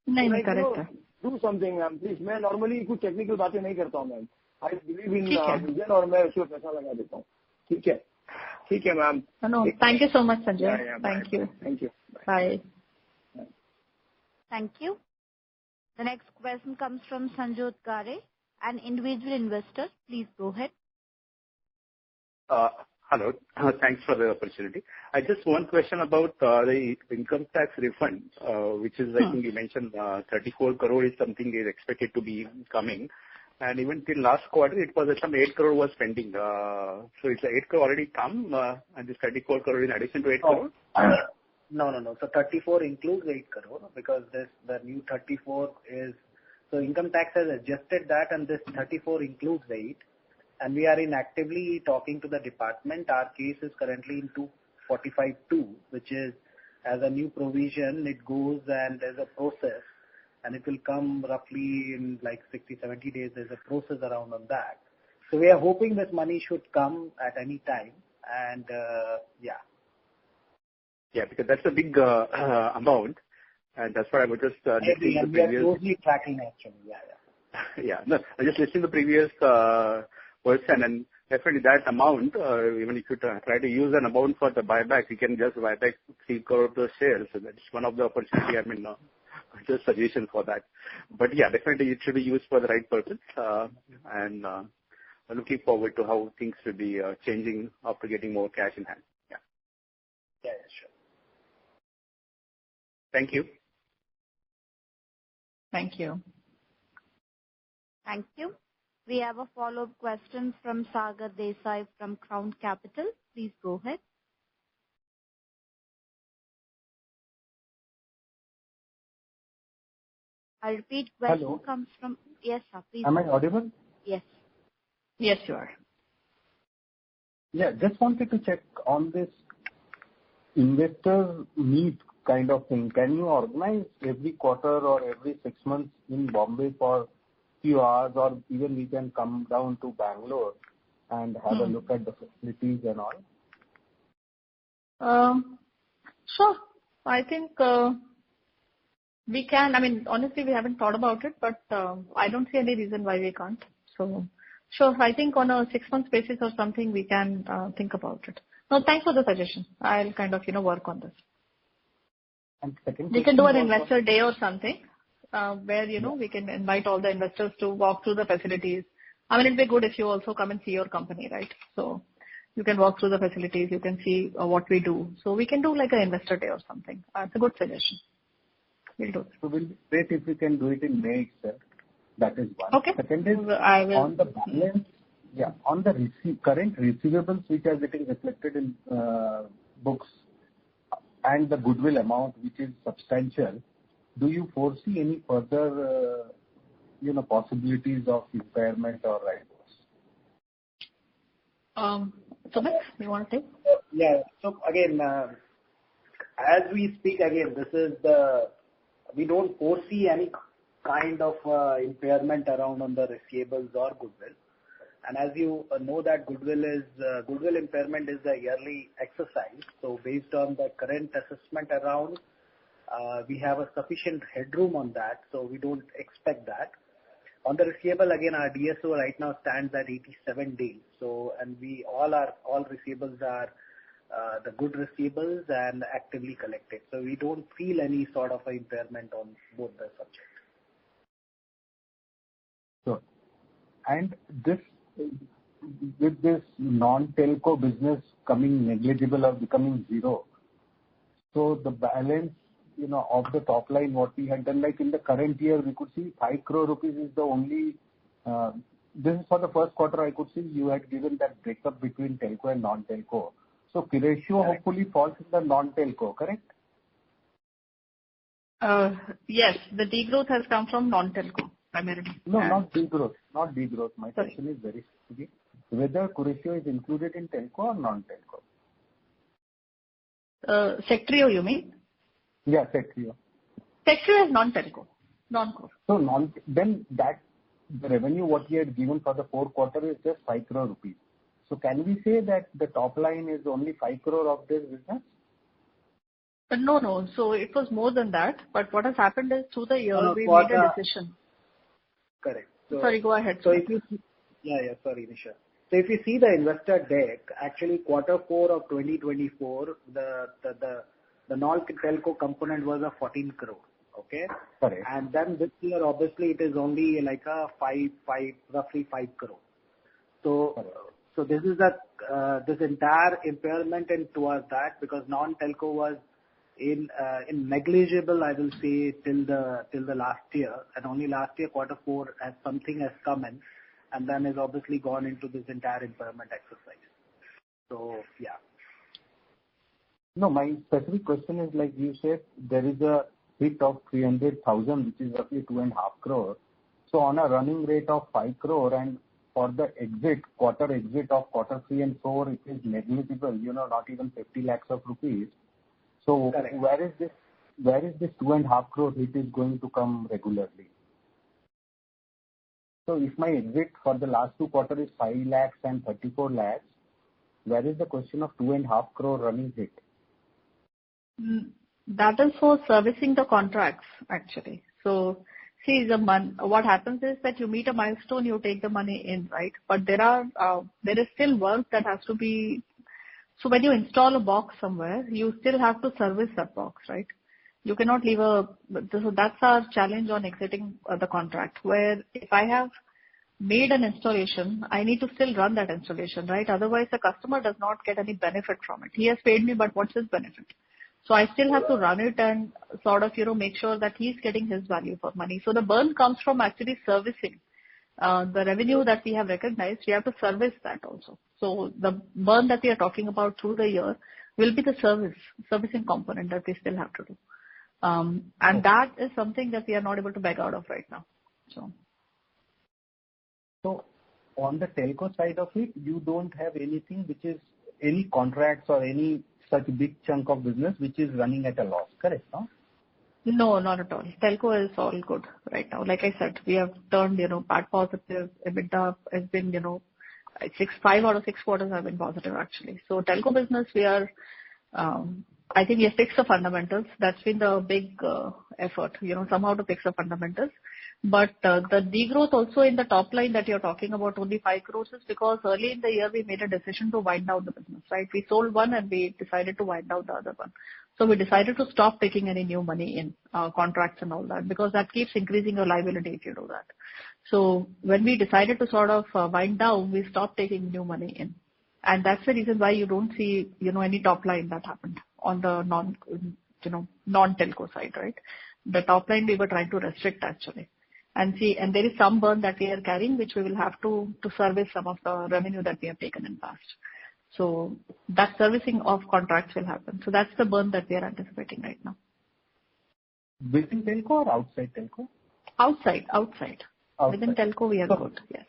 नहीं करेक्ट है. Do something ma'am please. मैं नॉर्मली कुछ टेक्निकल बातें नहीं करता हूँ ma'am. I believe in vision और मैं उसमें पैसा लगा देता हूँ. ठीक है, ठीक है ma'am. Thank you so much Sanjay. Thank you. Bye. Thank you. The next question comes from Sanjot Gare, an individual investor. Please go ahead. Hello. Thanks for the opportunity. I just one question about the income tax refund, which is I think you mentioned 34 crore is something is expected to be coming. And even till last quarter, it was some 8 crore was pending. So it's 8 crore already come, and this 34 crore in addition to 8 crore? No. So 34 includes 8 crore because the new 34 is, so income tax has adjusted that and this 34 includes 8. And we are in actively talking to the department. Our case is currently in 245-2, which is as a new provision, it goes and there's a process. And it will come roughly in like 60-70 days. There's a process around on that. So we are hoping this money should come at any time. And yeah. Yeah, because that's a big amount. And that's why I was just listening to the previous. We are closely tracking actually. Yeah. Yeah. No, I just listened to the previous person, and definitely that amount, even if you try to use an amount for the buyback, you can just buy back 3 crore of those shares. So that's one of the opportunity. I mean, just suggestion for that. But yeah, definitely it should be used for the right purpose. And looking forward to how things will be changing after getting more cash in hand. Yeah. Yeah, sure. Thank you. Thank you. Thank you. We have a follow-up question from Sagar Desai from Crown Capital. Please go ahead. I repeat, question comes from... Yes, sir. Please. Am I audible? Yes. Yes, you are. Yeah, just wanted to check on this investor meet kind of thing. Can you organize every quarter or every 6 months in Bombay for few hours, or even we can come down to Bangalore and have a look at the facilities and all? Sure. I think we can. I mean, honestly, we haven't thought about it, but I don't see any reason why we can't. So, sure. I think on a 6 month basis or something, we can think about it. No, thanks for the suggestion. I'll kind of, work on this. And second, we can do an investor day or something. Where, we can invite all the investors to walk through the facilities. I mean, it'd be good if you also come and see your company, right? So you can walk through the facilities, you can see what we do. So we can do like an investor day or something. It's a good suggestion. We'll do it. So we'll wait if we can do it in May itself. That is one. Okay. Second is on the balance, on the current receivables which are getting reflected in books and the goodwill amount which is substantial. Do you foresee any further, possibilities of impairment or write-offs? Subex, you want to take? Yeah. So again, as we speak, again, we don't foresee any kind of impairment around on the receivables or goodwill. And as you know that goodwill impairment is a yearly exercise. So based on the current assessment around, we have a sufficient headroom on that, so we don't expect that. On the receivable, again, our DSO right now stands at 87 days. So, and all receivables are the good receivables and actively collected. So we don't feel any sort of impairment on both the subjects. Sure. And this, with this non-telco business coming negligible or becoming zero, so the balance, of the top line, what we had done, like in the current year, we could see 5 crore rupees is the only, this is for the first quarter, I could see you had given that breakup between telco and non-telco. So ratio hopefully falls in the non-telco, correct? Yes, the degrowth has come from non-telco primarily. No, not degrowth. Not degrowth. My question is very specific. Whether Curatio is included in telco or non-telco? Sectrio, you mean? Yeah, Sectrio. Sectrio is non-telco, non-core. So then that the revenue what we had given for the fourth quarter is just 5 crore rupees. So can we say that the top line is only 5 crore of this business? No. So it was more than that. But what has happened is through the year we made a decision. Correct. So, sorry, go ahead. So if you sorry, Nisha. So if you see the investor deck, actually quarter 4 of 2024, the non-telco component was a 14 crore. Okay. Correct. And then this year, obviously, it is only like a roughly 5 crore. So, correct. So this is this entire impairment towards that, because non-telco was in negligible, I will say, till the last year, and only last year quarter 4 as something has come in, and then has obviously gone into this entire impairment exercise. So yeah. No, my specific question is, like you said, there is a hit of 300,000, which is roughly 2.5 crore. So on a running rate of 5 crore, and for the quarter exit of quarter 3 and 4, it is negligible, not even 50 lakhs of rupees. So correct. Where is this 2.5 crore hit is going to come regularly? So if my exit for the last 2 quarters is 5 lakhs and 34 lakhs, where is the question of 2.5 crore running hit? That is for servicing the contracts, actually. So, see, what happens is that you meet a milestone, you take the money in, right? But there is still work that has to be. So when you install a box somewhere, you still have to service that box, right? You cannot leave so that's our challenge on exiting the contract, where if I have made an installation, I need to still run that installation, right? Otherwise, the customer does not get any benefit from it. He has paid me, but what's his benefit? So I still have to run it and sort of, make sure that he's getting his value for money. So the burn comes from actually servicing. The revenue that we have recognized, we have to service that also. So the burn that we are talking about through the year will be the servicing component that we still have to do. And that is something that we are not able to back out of right now. So on the telco side of it, you don't have anything which is any contracts or any such big chunk of business which is running at a loss, correct? No, not at all. Telco is all good right now. Like I said, we have turned, PAT positive. EBITDA has been, 5 out of 6 quarters have been positive actually. So telco business, we are, I think we have fixed the fundamentals. That's been the big effort, somehow to fix the fundamentals. But the degrowth also in the top line that you're talking about, only 5 crores, is because early in the year we made a decision to wind down the business, right? We sold one and we decided to wind down the other one. So we decided to stop taking any new money in contracts and all that, because that keeps increasing your liability if you do that. So when we decided to sort of wind down, we stopped taking new money in. And that's the reason why you don't see, any top line that happened on the non-telco side, right? The top line we were trying to restrict actually. And there is some burn that we are carrying, which we will have to service some of the revenue that we have taken in past. So that servicing of contracts will happen. So that's the burn that we are anticipating right now. Within telco or outside telco? Outside. Within telco we are good, yes.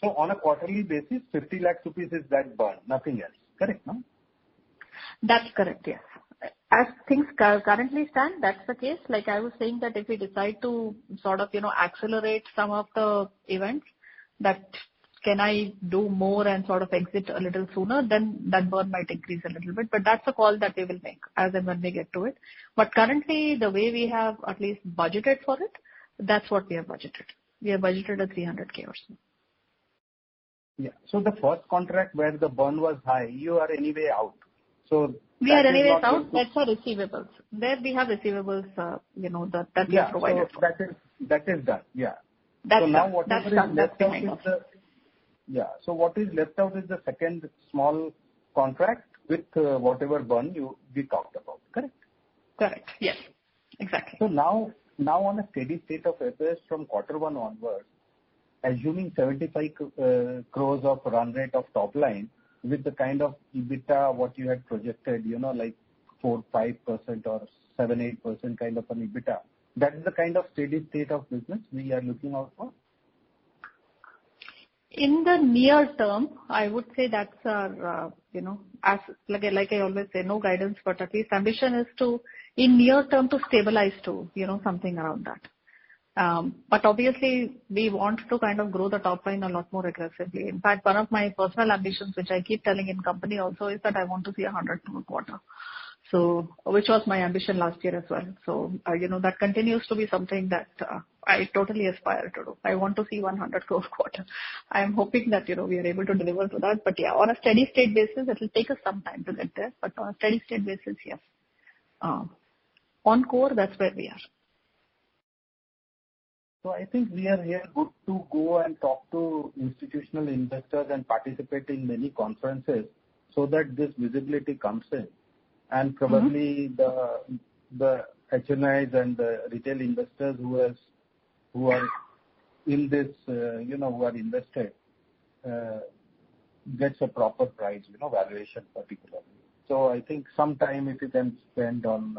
So on a quarterly basis, 50 lakhs rupees is that burn, nothing else, correct, no? That's correct, yes. As things currently stand, that's the case. Like I was saying, that if we decide to sort of, accelerate some of the events, that can I do more and sort of exit a little sooner, then that burn might increase a little bit. But that's a call that we will make as and when we get to it. But currently, the way we have at least budgeted for it, that's what we have budgeted. We have budgeted a 300K or so. Yeah. So the first contract where the burn was high, you are anyway out. So we are anyways out. That's for receivables. There we have receivables, that we have provided. So that is done. Yeah. That's so now done. whatever That's is left out is So what is left out is the second small contract with whatever burn we talked about. Correct? Correct. Yes. Exactly. So now on a steady state of affairs from quarter one onwards, assuming 75 crores of run rate of top line with the kind of EBITDA what you had projected, like 4-5% or 7-8% kind of an EBITDA. That is the kind of steady state of business we are looking out for. In the near term, I would say that's our, as like I always say, no guidance, but at least ambition is to, in near term, to stabilize to, something around that. But obviously, we want to kind of grow the top line a lot more aggressively. In fact, one of my personal ambitions, which I keep telling in company also, is that I want to see 100 crore quarter. So, which was my ambition last year as well. So, that continues to be something that I totally aspire to do. I want to see 100 crore quarter. I am hoping that, we are able to deliver to that. But yeah, on a steady state basis, it will take us some time to get there. But on a steady state basis, yes. On core, that's where we are. So I think we are here good to go and talk to institutional investors and participate in many conferences so that this visibility comes in. And probably the HNIs and the retail investors who are in this, who are invested, gets a proper price, valuation particularly. So I think some time if you can spend on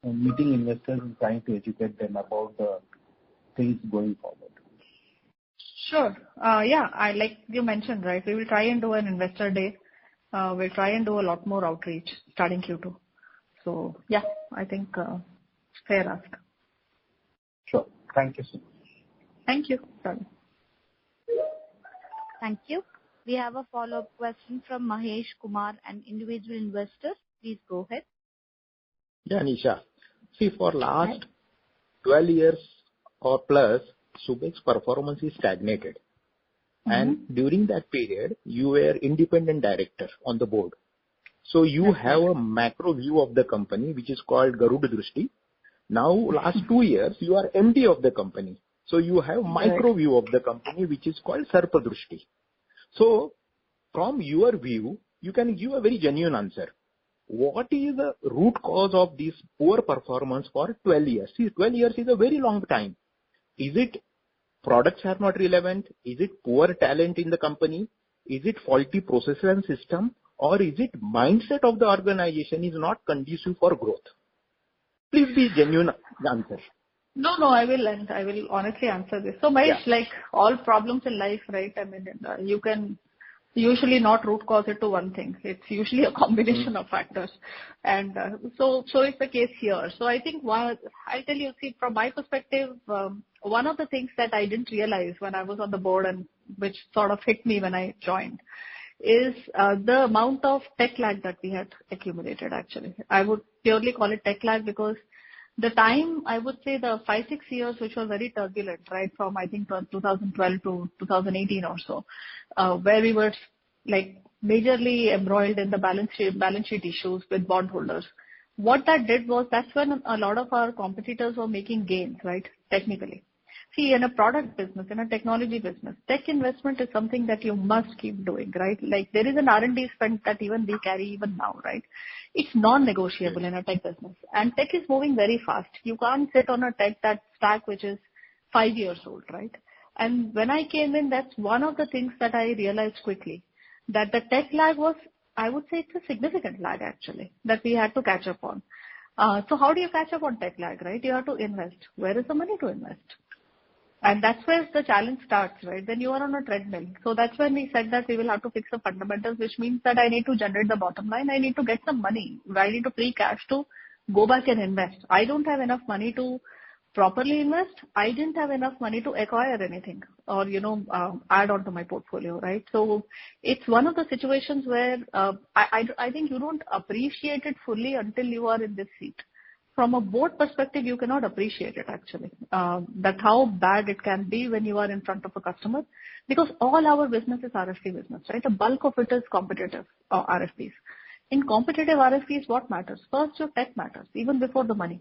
meeting investors and trying to educate them about the things going forward. Sure. I like you mentioned, right? We will try and do an investor day. We'll try and do a lot more outreach starting Q2. So, yeah, I think fair ask. Sure. Thank you so much. Thank you. Sorry. Thank you. We have a follow-up question from Mahesh Kumar, an individual investor. Please go ahead. Yeah, Nisha. See, for last 12 years or plus, Subex performance is stagnated. And during that period, you were independent director on the board. So you have a macro view of the company, which is called Garuda Drishti. Now, last 2 years, you are MD of the company. So you have micro view of the company, which is called Sarpa Drishti. So from your view, you can give a very genuine answer. What is the root cause of this poor performance for 12 years? See, 12 years is a very long time. Is it products are not relevant? Is it poor talent in the company? Is it faulty processes and system? Or is it mindset of the organization is not conducive for growth? Please be genuine answer. No, I will honestly answer this. So, Mahesh, like all problems in life, right? I mean, you can usually not root cause it to one thing. It's usually a combination of factors. And so it's the case here. So I think I'll tell you, see, from my perspective, one of the things that I didn't realize when I was on the board and which sort of hit me when I joined is the amount of tech lag that we had accumulated actually. I would purely call it tech lag because the time, I would say the 5-6 years, which were very turbulent, right, from I think 2012 to 2018 or so, where we were like majorly embroiled in the balance sheet issues with bondholders. What that did was that's when a lot of our competitors were making gains, right, technically. See, in a product business, in a technology business, tech investment is something that you must keep doing, right? Like there is an R&D spend that even we carry even now, right? It's non-negotiable in a tech business. And tech is moving very fast. You can't sit on a tech stack which is 5 years old, right? And when I came in, that's one of the things that I realized quickly, that the tech lag was, I would say it's a significant lag actually, that we had to catch up on. So how do you catch up on tech lag, right? You have to invest. Where is the money to invest? And that's where the challenge starts, right? Then you are on a treadmill. So that's when we said that we will have to fix the fundamentals, which means that I need to generate the bottom line. I need to get some money. I need to free cash to go back and invest. I don't have enough money to properly invest. I didn't have enough money to acquire anything or, add on to my portfolio, right? So it's one of the situations where I think you don't appreciate it fully until you are in this seat. from a board perspective, you cannot appreciate it actually. That how bad it can be when you are in front of a customer, because all our business is RFP business, right? The bulk of it is competitive RFPs. In competitive RFPs, what matters? First, your tech matters, even before the money.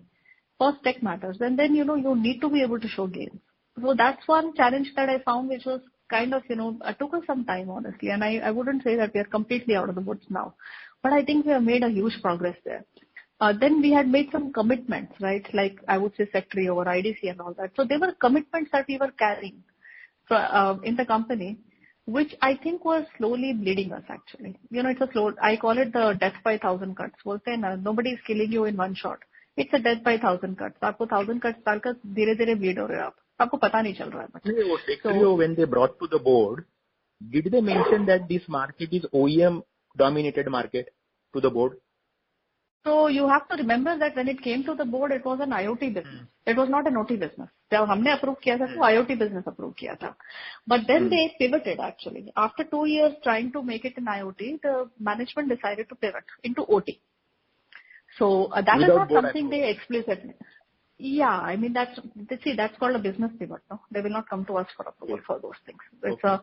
First, tech matters, and then you need to be able to show gains. So that's one challenge that I found, which was kind of took us some time honestly, and I wouldn't say that we are completely out of the woods now, but I think we have made a huge progress there. Then we had made some commitments, right? Like I would say secretary over IDC and all that. So there were commitments that we were carrying in the company, which I think was slowly bleeding us actually. It's a slow, I call it the death by 1,000 cuts. Nobody is killing you in one shot. It's a death by 1,000 cuts. आपको 1,000 cuts डालकर धीरे-धीरे bleed हो रहे हो आप. आपको पता नहीं चल रहा है. So when they brought to the board, did they mention that this market is OEM dominated market to the board? So you have to remember that when it came to the board, it was an IoT business. It was not an OT business. जब हमने approve किया था तो IoT business approve किया था. But then they pivoted actually. After 2 years trying to make it an IoT, the management decided to pivot into OT. So that is not something they explicitly. Yeah, I mean that's called a business pivot. No, they will not come to us for approval for those things. It's a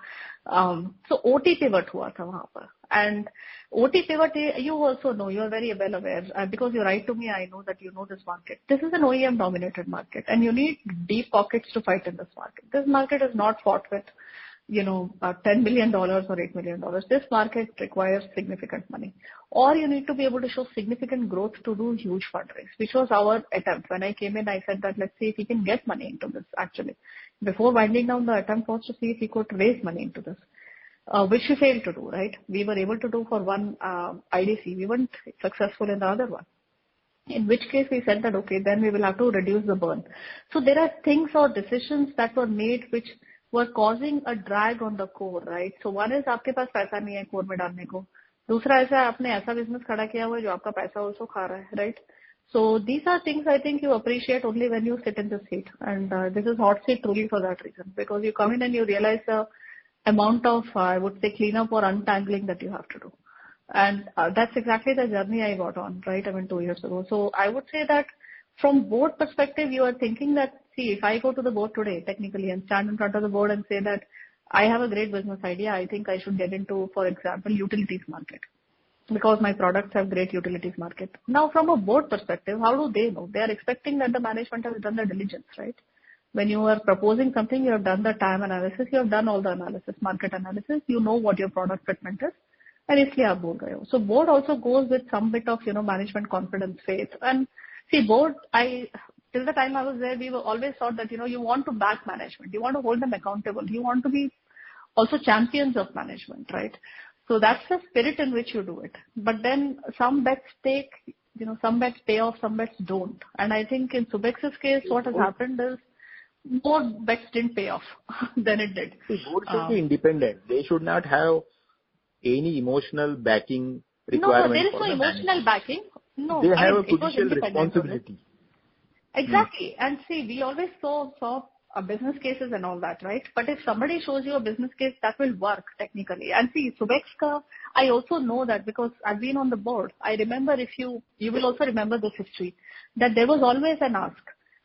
so OT pivot हुआ था वहाँ पर, and OT pivot you also know, you are very well aware because you write to me. I know that you know this market. This is an OEM dominated market, and you need deep pockets to fight in this market. This market is not fought with $10 million or $8 million. This market requires significant money, or you need to be able to show significant growth to do huge fundraise, which was our attempt. When I came in, I said that let's see if we can get money into this actually. Before winding down, the attempt was to see if we could raise money into this, which we failed to do, right? We were able to do for one IDC. We weren't successful in the other one. In which case we said that, okay, then we will have to reduce the burn. So there are things or decisions that were made which were causing a drag on the core, right? So one is आपके पास पैसा नहीं है core में डालने को. दूसरा ऐसा आपने ऐसा business खड़ा किया हुआ है जो आपका पैसा also खा रहा है, right? So these are things I think you appreciate only when you sit in the seat, and this is hot seat truly for that reason, because you come in and you realize the amount of I would say cleanup or untangling that you have to do, and that's exactly the journey I got on, right? I mean 2 years ago. So I would say that from board perspective, you are thinking that, see, if I go to the board today, technically, and stand in front of the board and say that I have a great business idea, I think I should get into, for example, utilities market, because my products have great utilities market. Now, from a board perspective, how do they know? They are expecting that the management has done the diligence, right? When you are proposing something, you have done the time analysis, you have done all the analysis, market analysis, you know what your product fitment is, and इसलिए आप बोल रहे हो. So board also goes with some bit of management confidence, faith, and see, board, till the time I was there, we were always thought that, you want to back management. You want to hold them accountable. You want to be also champions of management, right? So that's the spirit in which you do it. But then some bets some bets pay off, some bets don't. And I think in Subex's case, what has happened is more bets didn't pay off than it did. The board should be independent. They should not have any emotional backing requirement. No, there is no emotional backing. No, they have a judicial responsibility. Exactly. And see, we always saw business cases and all that, right? But if somebody shows you a business case, that will work technically. And see, Subex I also know that because I've been on the board. I remember, if you will also remember this history, that there was always an ask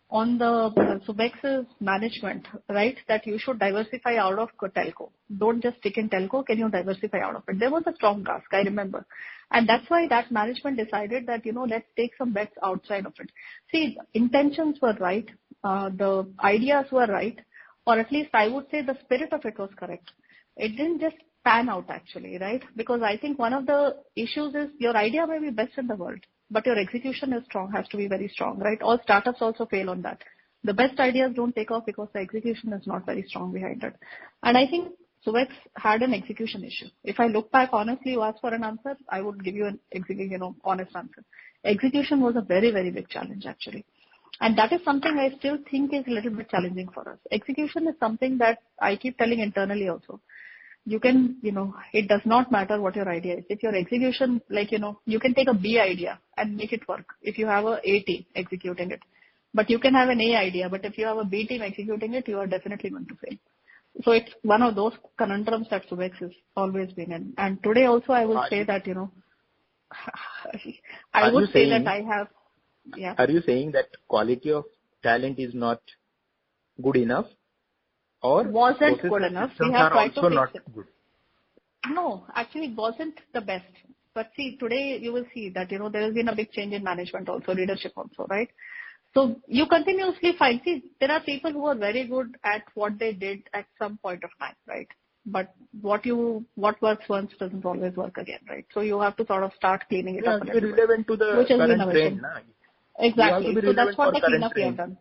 on the Subex's management, right, that you should diversify out of telco. Don't just stick in telco. Can you diversify out of it? There was a strong ask, I remember. And that's why that management decided that, let's take some bets outside of it. See, intentions were right. The ideas were right. Or at least I would say the spirit of it was correct. It didn't just pan out actually, right? Because I think one of the issues is your idea may be best in the world, but your execution is strong, has to be very strong, right? All startups also fail on that. The best ideas don't take off because the execution is not very strong behind it. And I think Subex had an execution issue. If I look back honestly, you ask for an answer, I would give you an honest answer. Execution was a very, very big challenge actually. And that is something I still think is a little bit challenging for us. Execution is something that I keep telling internally also. You can, it does not matter what your idea is. If your execution, you can take a B idea and make it work if you have a A team executing it. But you can have an A idea, but if you have a B team executing it, you are definitely going to fail. So it's one of those conundrums that Subex has always been in. And today also I would say that, I would say that I have, Yeah. Are you saying that quality of talent is not good enough, or wasn't good enough? We have tried to fix it. Good? No, actually it wasn't the best. But see, today you will see that, there has been a big change in management also, leadership also, right? So you continuously find, see, there are people who are very good at what they did at some point of time, right? But what works once doesn't always work again, right? So you have to sort of start cleaning it up a little bit. Relevant to the current trend. Exactly. So that's what the cleanup we have done.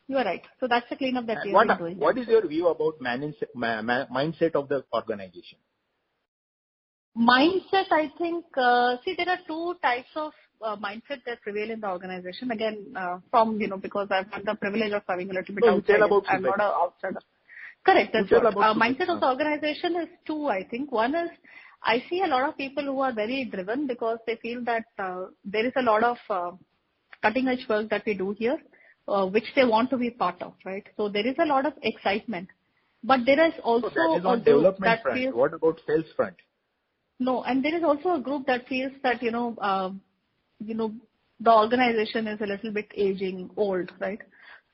You are right. So that's the cleanup that we have been doing. What is your view about mindset of the organization? Mindset, I think, there are two types of mindset that prevail in the organization. Again, because I've had the privilege of having a little bit outside. I'm not an outsider. Correct. That's what. Mindset of the organization is two, I think. One is, I see a lot of people who are very driven because they feel that there is a lot of cutting edge work that we do here, which they want to be part of, right? So there is a lot of excitement. But there is also that is on a group development that front. feels... What about sales front? No, and there is also a group that feels that, the organization is a little bit aging, old, right?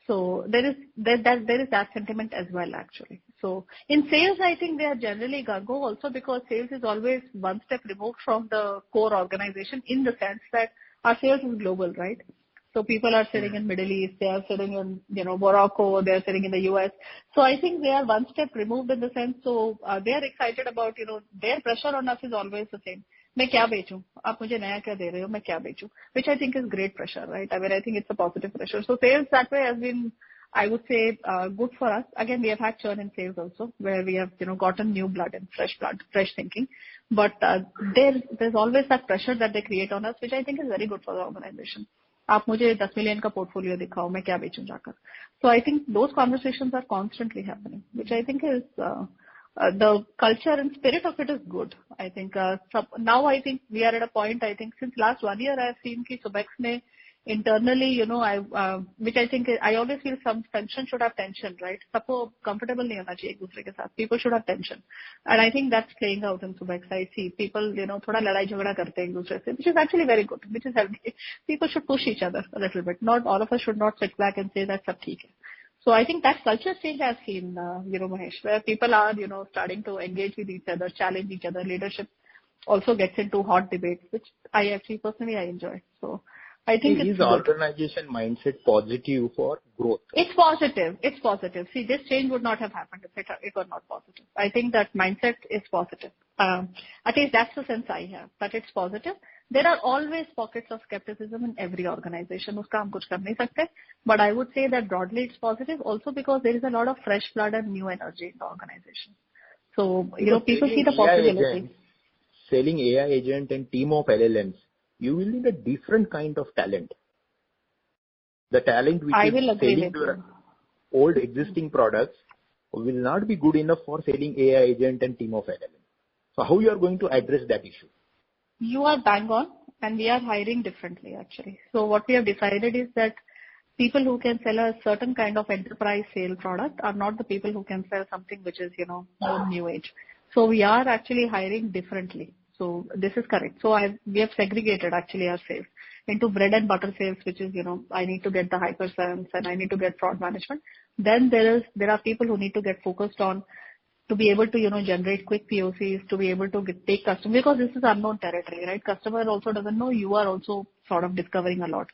So there is that sentiment as well, actually. So in sales, I think they are generally gung-ho also because sales is always one step removed from the core organization in the sense that our sales is global, right? So people are sitting in Middle East, they are sitting in, Morocco, they are sitting in the US. So I think they are one step removed in the sense. So they are excited about, their pressure on us is always the same. मैं क्या बेचूं? आप मुझे नया क्या दे रहे हो? मैं क्या बेचूं? Which I think is great pressure, right? I mean, I think it's a positive pressure. So sales that way has been, I would say, good for us. Again, we have had churn in sales also, where we have, gotten new blood and fresh thinking. But there's always that pressure that they create on us, which I think is very good for the organization. आप मुझे 10 million का portfolio दिखाओ, मैं क्या बेचूं जाकर. So I think those conversations are constantly happening, which I think is the culture and spirit of it is good. I think now I think we are at a point. I think since last 1 year I have seen कि Subex ने internally, which I think I always feel some tension should have tension, right? सबको comfortable नहीं होना चाहिए एक दूसरे के साथ. People should have tension, and I think that's playing out in Subex. I see people, थोड़ा लड़ाई झगड़ा करते हैं एक दूसरे से, which is actually very good, which is healthy. People should push each other a little bit. Not all of us should not sit back and say that सब ठीक है. So I think that culture change I've seen, Mahesh, where people are, starting to engage with each other, challenge each other. Leadership also gets into hot debates, which I actually personally I enjoy. So I think is organization mindset positive for growth? It's positive. It's positive. See, this change would not have happened if it were not positive. I think that mindset is positive. At least that's the sense I have, that it's positive. There are always pockets of skepticism in every organization. Uska hum kuch kar nahi sakte. But I would say that broadly it's positive also because there is a lot of fresh blood and new energy in the organization. So, people see the possibilities. Selling AI agent and team of LLMs, you will need a different kind of talent. The talent which is selling your old existing products will not be good enough for selling AI agent and team of LLM. So how you are going to address that issue? You are bang on, and we are hiring differently actually. So what we have decided is that people who can sell a certain kind of enterprise sale product are not the people who can sell something which is, more new age. So we are actually hiring differently. So this is correct. So we have segregated actually our sales into bread and butter sales, which is, I need to get the hypersense and I need to get fraud management. Then there are people who need to get focused on to be able to, generate quick POCs, to be able to take customers, because this is unknown territory, right? Customer also doesn't know, you are also sort of discovering a lot.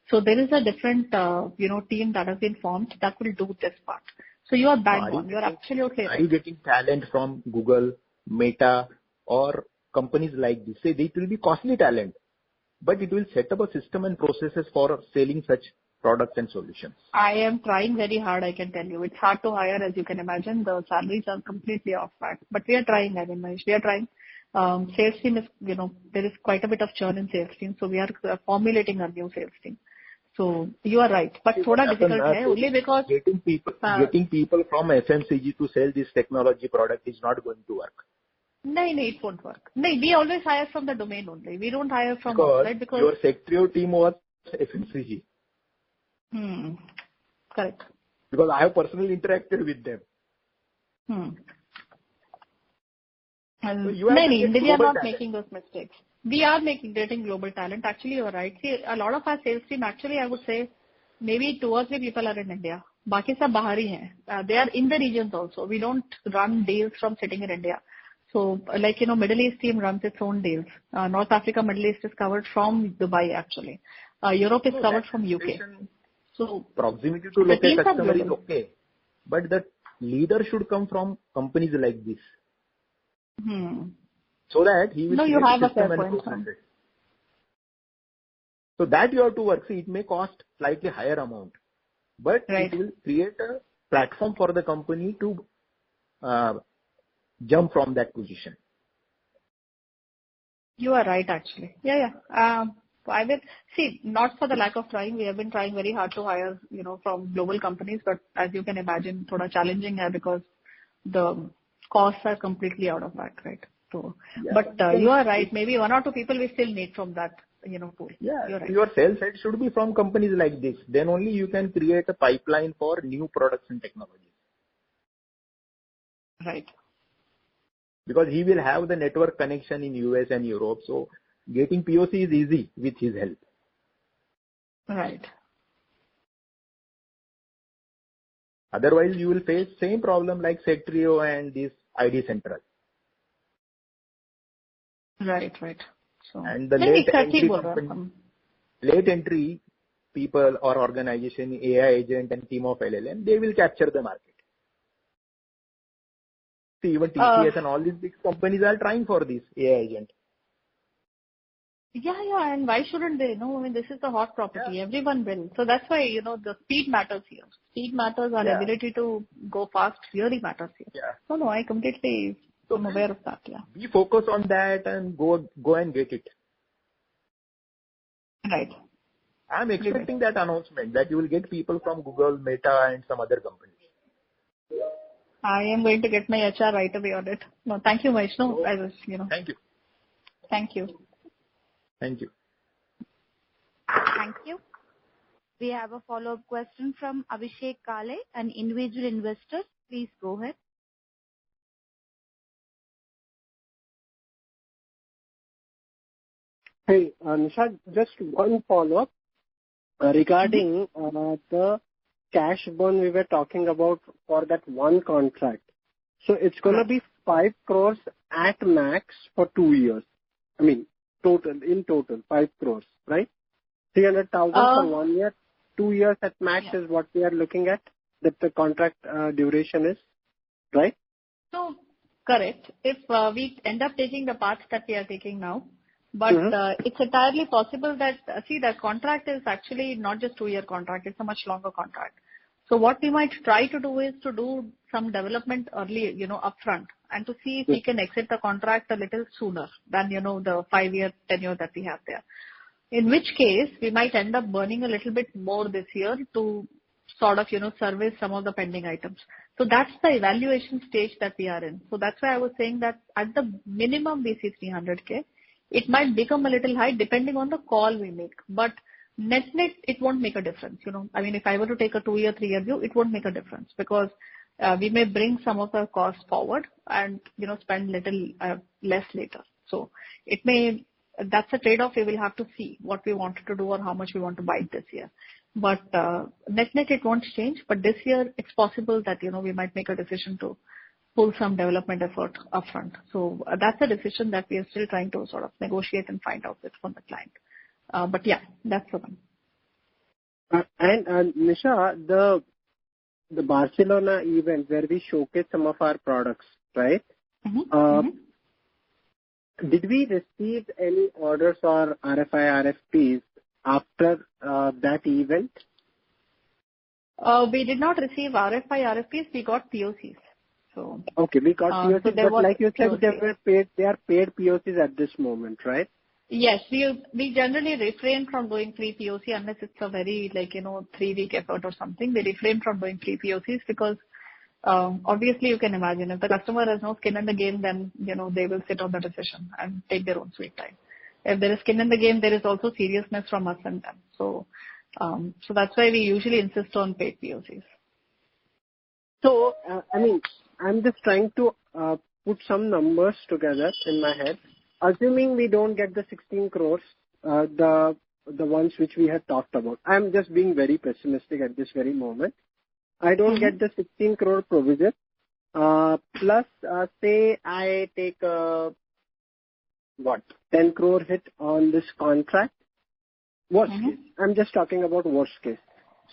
So there is a different, team that has been formed that will do this part. So you are bang on. You are absolutely right. Are you getting talent from Google, Meta, or companies like this? Say it will be costly talent, but it will set up a system and processes for selling such products and solutions. I am trying very hard, I can tell you. It's hard to hire, as you can imagine. The salaries are completely off track. But we are trying, Mahesh. We are trying. Sales team is, there is quite a bit of churn in sales team. So we are formulating a new sales team. So you are right. But thoda difficult hai, only because getting people from FMCG to sell this technology product is not going to work. No, it won't work. No, we always hire from the domain only. We don't hire from outside because your secretarial team was FMCG. Correct. Because I have personally interacted with them. So they are not making those mistakes. We are getting global talent. Actually, you're right. See, a lot of our sales team, actually, I would say maybe 2 or 3 people are in India. Baki sab bahari hain. They are in the regions also. We don't run deals from sitting in India. So, like, Middle East team runs its own deals. North Africa, Middle East is covered from Dubai, actually. Europe is covered from UK. So, proximity to local customer is okay. But the leader should come from companies like this. So that he will you have a fair point. So that you have to work. See, it may cost slightly higher amount, but it will create a platform for the company to jump from that position. You are right, actually. Yeah. I will see, not for the lack of trying. We have been trying very hard to hire, from global companies, but as you can imagine, thoda challenging hai because the costs are completely out of whack, right? So, but you are right. Maybe 1 or 2 people we still need from that, pool. Yeah, you're right. Your sales head should be from companies like this. Then only you can create a pipeline for new products and technologies. Right. Because he will have the network connection in US and Europe. So getting POC is easy with his help. Right. Otherwise, you will face same problem like Sectrio and this ID Central. Right. So, and the late entry people or organization, AI agent and team of LLM, they will capture the market. See, even TCS and all these big companies are trying for this AI agent. Yeah, and why shouldn't they? This is the hot property. Yeah. Everyone will. So that's why, the speed matters here. Speed matters, our ability to go fast really matters here. Yeah. No, I completely am aware of that. Yeah. We focus on that and go and get it. Right. I'm expecting that announcement that you will get people from Google, Meta and some other companies. I am going to get my HR right away on it. No, thank you, Mahesh. No, I was, Thank you. Thank you. Thank you. Thank you. We have a follow-up question from Abhishek Kale, an individual investor. Please go ahead. Hey, Nisha, just one follow-up regarding the cash burn we were talking about for that one contract. So it's going to be 5 crores at max for 2 years. I mean, in total, 5 crores, right? 300,000 for 1 year, 2 years at max is what we are looking at, that the contract duration is, right? So, correct. If we end up taking the path that we are taking now, but it's entirely possible that, the contract is actually not just 2-year contract, it's a much longer contract. So what we might try to do is to do some development early, upfront, and to see if we can exit the contract a little sooner than, the 5-year tenure that we have there. In which case, we might end up burning a little bit more this year to sort of, service some of the pending items. So that's the evaluation stage that we are in. So that's why I was saying that at the minimum we see 300K. It might become a little high depending on the call we make. But net, it won't make a difference. If I were to take a 2-year, 3-year view, it won't make a difference because we may bring some of the costs forward and, spend little less later. So that's a trade-off we will have to see what we want to do or how much we want to buy this year. But net, it won't change. But this year, it's possible that, we might make a decision to pull some development effort upfront. So that's a decision that we are still trying to sort of negotiate and find out with from the client. But yeah, that's the one. And Nisha, the Barcelona event where we showcase some of our products, right? Did we receive any orders or RFI, RFPs after that event? We did not receive RFI, RFPs. We got POCs. So okay, we got POCs, but like you said, they are paid POCs at this moment, right? Yes, we generally refrain from doing free POC unless it's a very 3-week effort or something. We refrain from doing free POCs because obviously you can imagine if the customer has no skin in the game, then they will sit on the decision and take their own sweet time. If there is skin in the game, there is also seriousness from us and them. So that's why we usually insist on paid POCs. So I'm just trying to put some numbers together in my head. assuming we don't get the 16 crores, the ones which we had talked about. I'm just being very pessimistic at this very moment. I don't get the 16 crore provision. Plus, say I take 10 crore hit on this contract. Worst case. I'm just talking about worst case.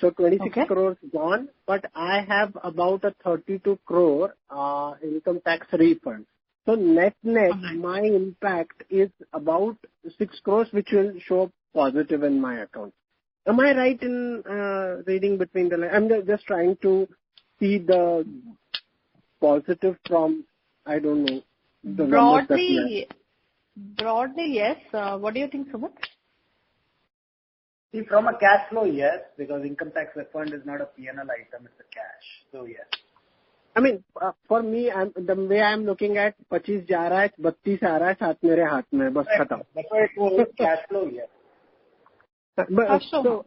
So 26 crores gone, but I have about a 32 crore income tax refund. So net, my impact is about 6 crores, which will show positive in my account. Am I right in reading between the lines? I'm just trying to see the positive from, I don't know, the Broadly, yes. What do you think, Sumit? See, from a cash flow, yes, because income tax refund is not a P&L item, it's a cash. So, yes. I mean, for me, the way I'm looking at 25 जा रहा है, 32 आ रहा है, साथ मेरे हाथ में, बस खत्म. That's why it was cash flow, yes. But, so,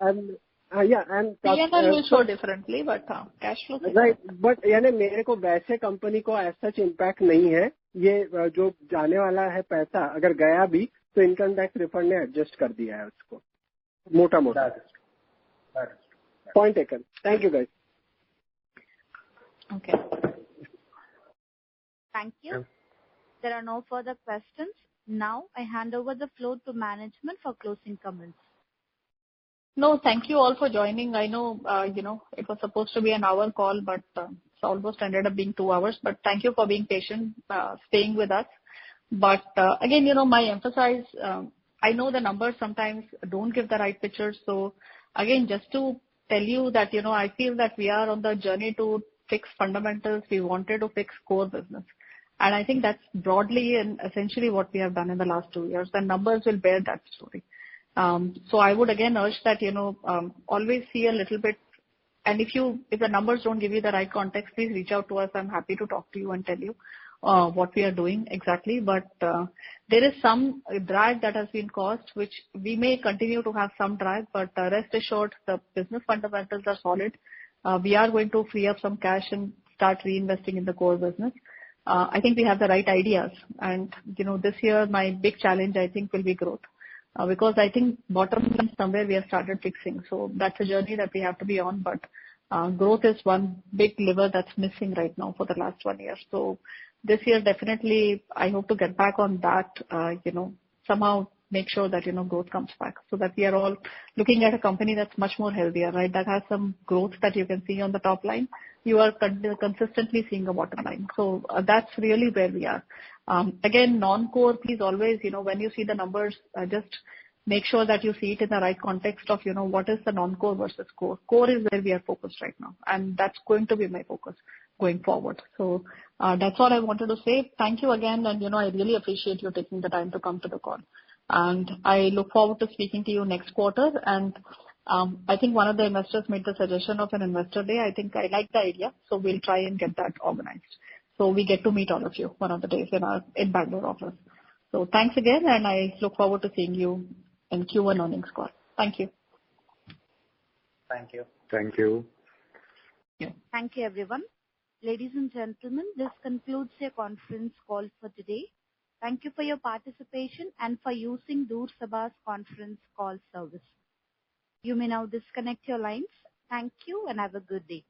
yeah, and P&L will show differently, but cash flow. Right, but यानी मेरे को वैसे कंपनी को as such impact नहीं है. ये जो जाने वाला है पैसा, अगर गया भी, तो इनकम टैक्स रिफंड ने एडजस्ट कर दिया है उसको. मोटा. That is true. Point taken. Thank you, guys. Okay. Thank you. There are no further questions. Now I hand over the floor to management for closing comments. No, thank you all for joining. I know, it was supposed to be an hour call, but it's almost ended up being 2 hours. But thank you for being patient, staying with us. But again, my emphasis, I know the numbers sometimes don't give the right picture. So again, just to tell you that, I feel that we are on the journey to fix fundamentals. We wanted to fix core business. And I think that's broadly and essentially what we have done in the last 2 years. The numbers will bear that story. So I would again urge that, always see a little bit. And if the numbers don't give you the right context, please reach out to us. I'm happy to talk to you and tell you what we are doing exactly. But there is some drag that has been caused, which we may continue to have some drag, but rest assured the business fundamentals are solid. We are going to free up some cash and start reinvesting in the core business. I think we have the right ideas. And, this year my big challenge, I think, will be growth. Because I think bottom line somewhere we have started fixing. So that's a journey that we have to be on. But growth is one big lever that's missing right now for the last 1 year. So this year definitely I hope to get back on that, somehow make sure that, growth comes back so that we are all looking at a company that's much more healthier, right? That has some growth that you can see on the top line. You are consistently seeing a bottom line. So that's really where we are. Again, non-core, please always, when you see the numbers, just make sure that you see it in the right context of, what is the non-core versus core. Core is where we are focused right now. And that's going to be my focus going forward. So that's all I wanted to say. Thank you again. And, I really appreciate you taking the time to come to the call. And I look forward to speaking to you next quarter. And I think one of the investors made the suggestion of an investor day. I think I like the idea. So we'll try and get that organized. So we get to meet all of you one of the days in Bangalore office. So thanks again. And I look forward to seeing you in Q1 earnings call. Thank you. Thank you. Thank you. Yeah. Thank you, everyone. Ladies and gentlemen, this concludes your conference call for today. Thank you for your participation and for using Doorsabha's conference call service. You may now disconnect your lines. Thank you and have a good day.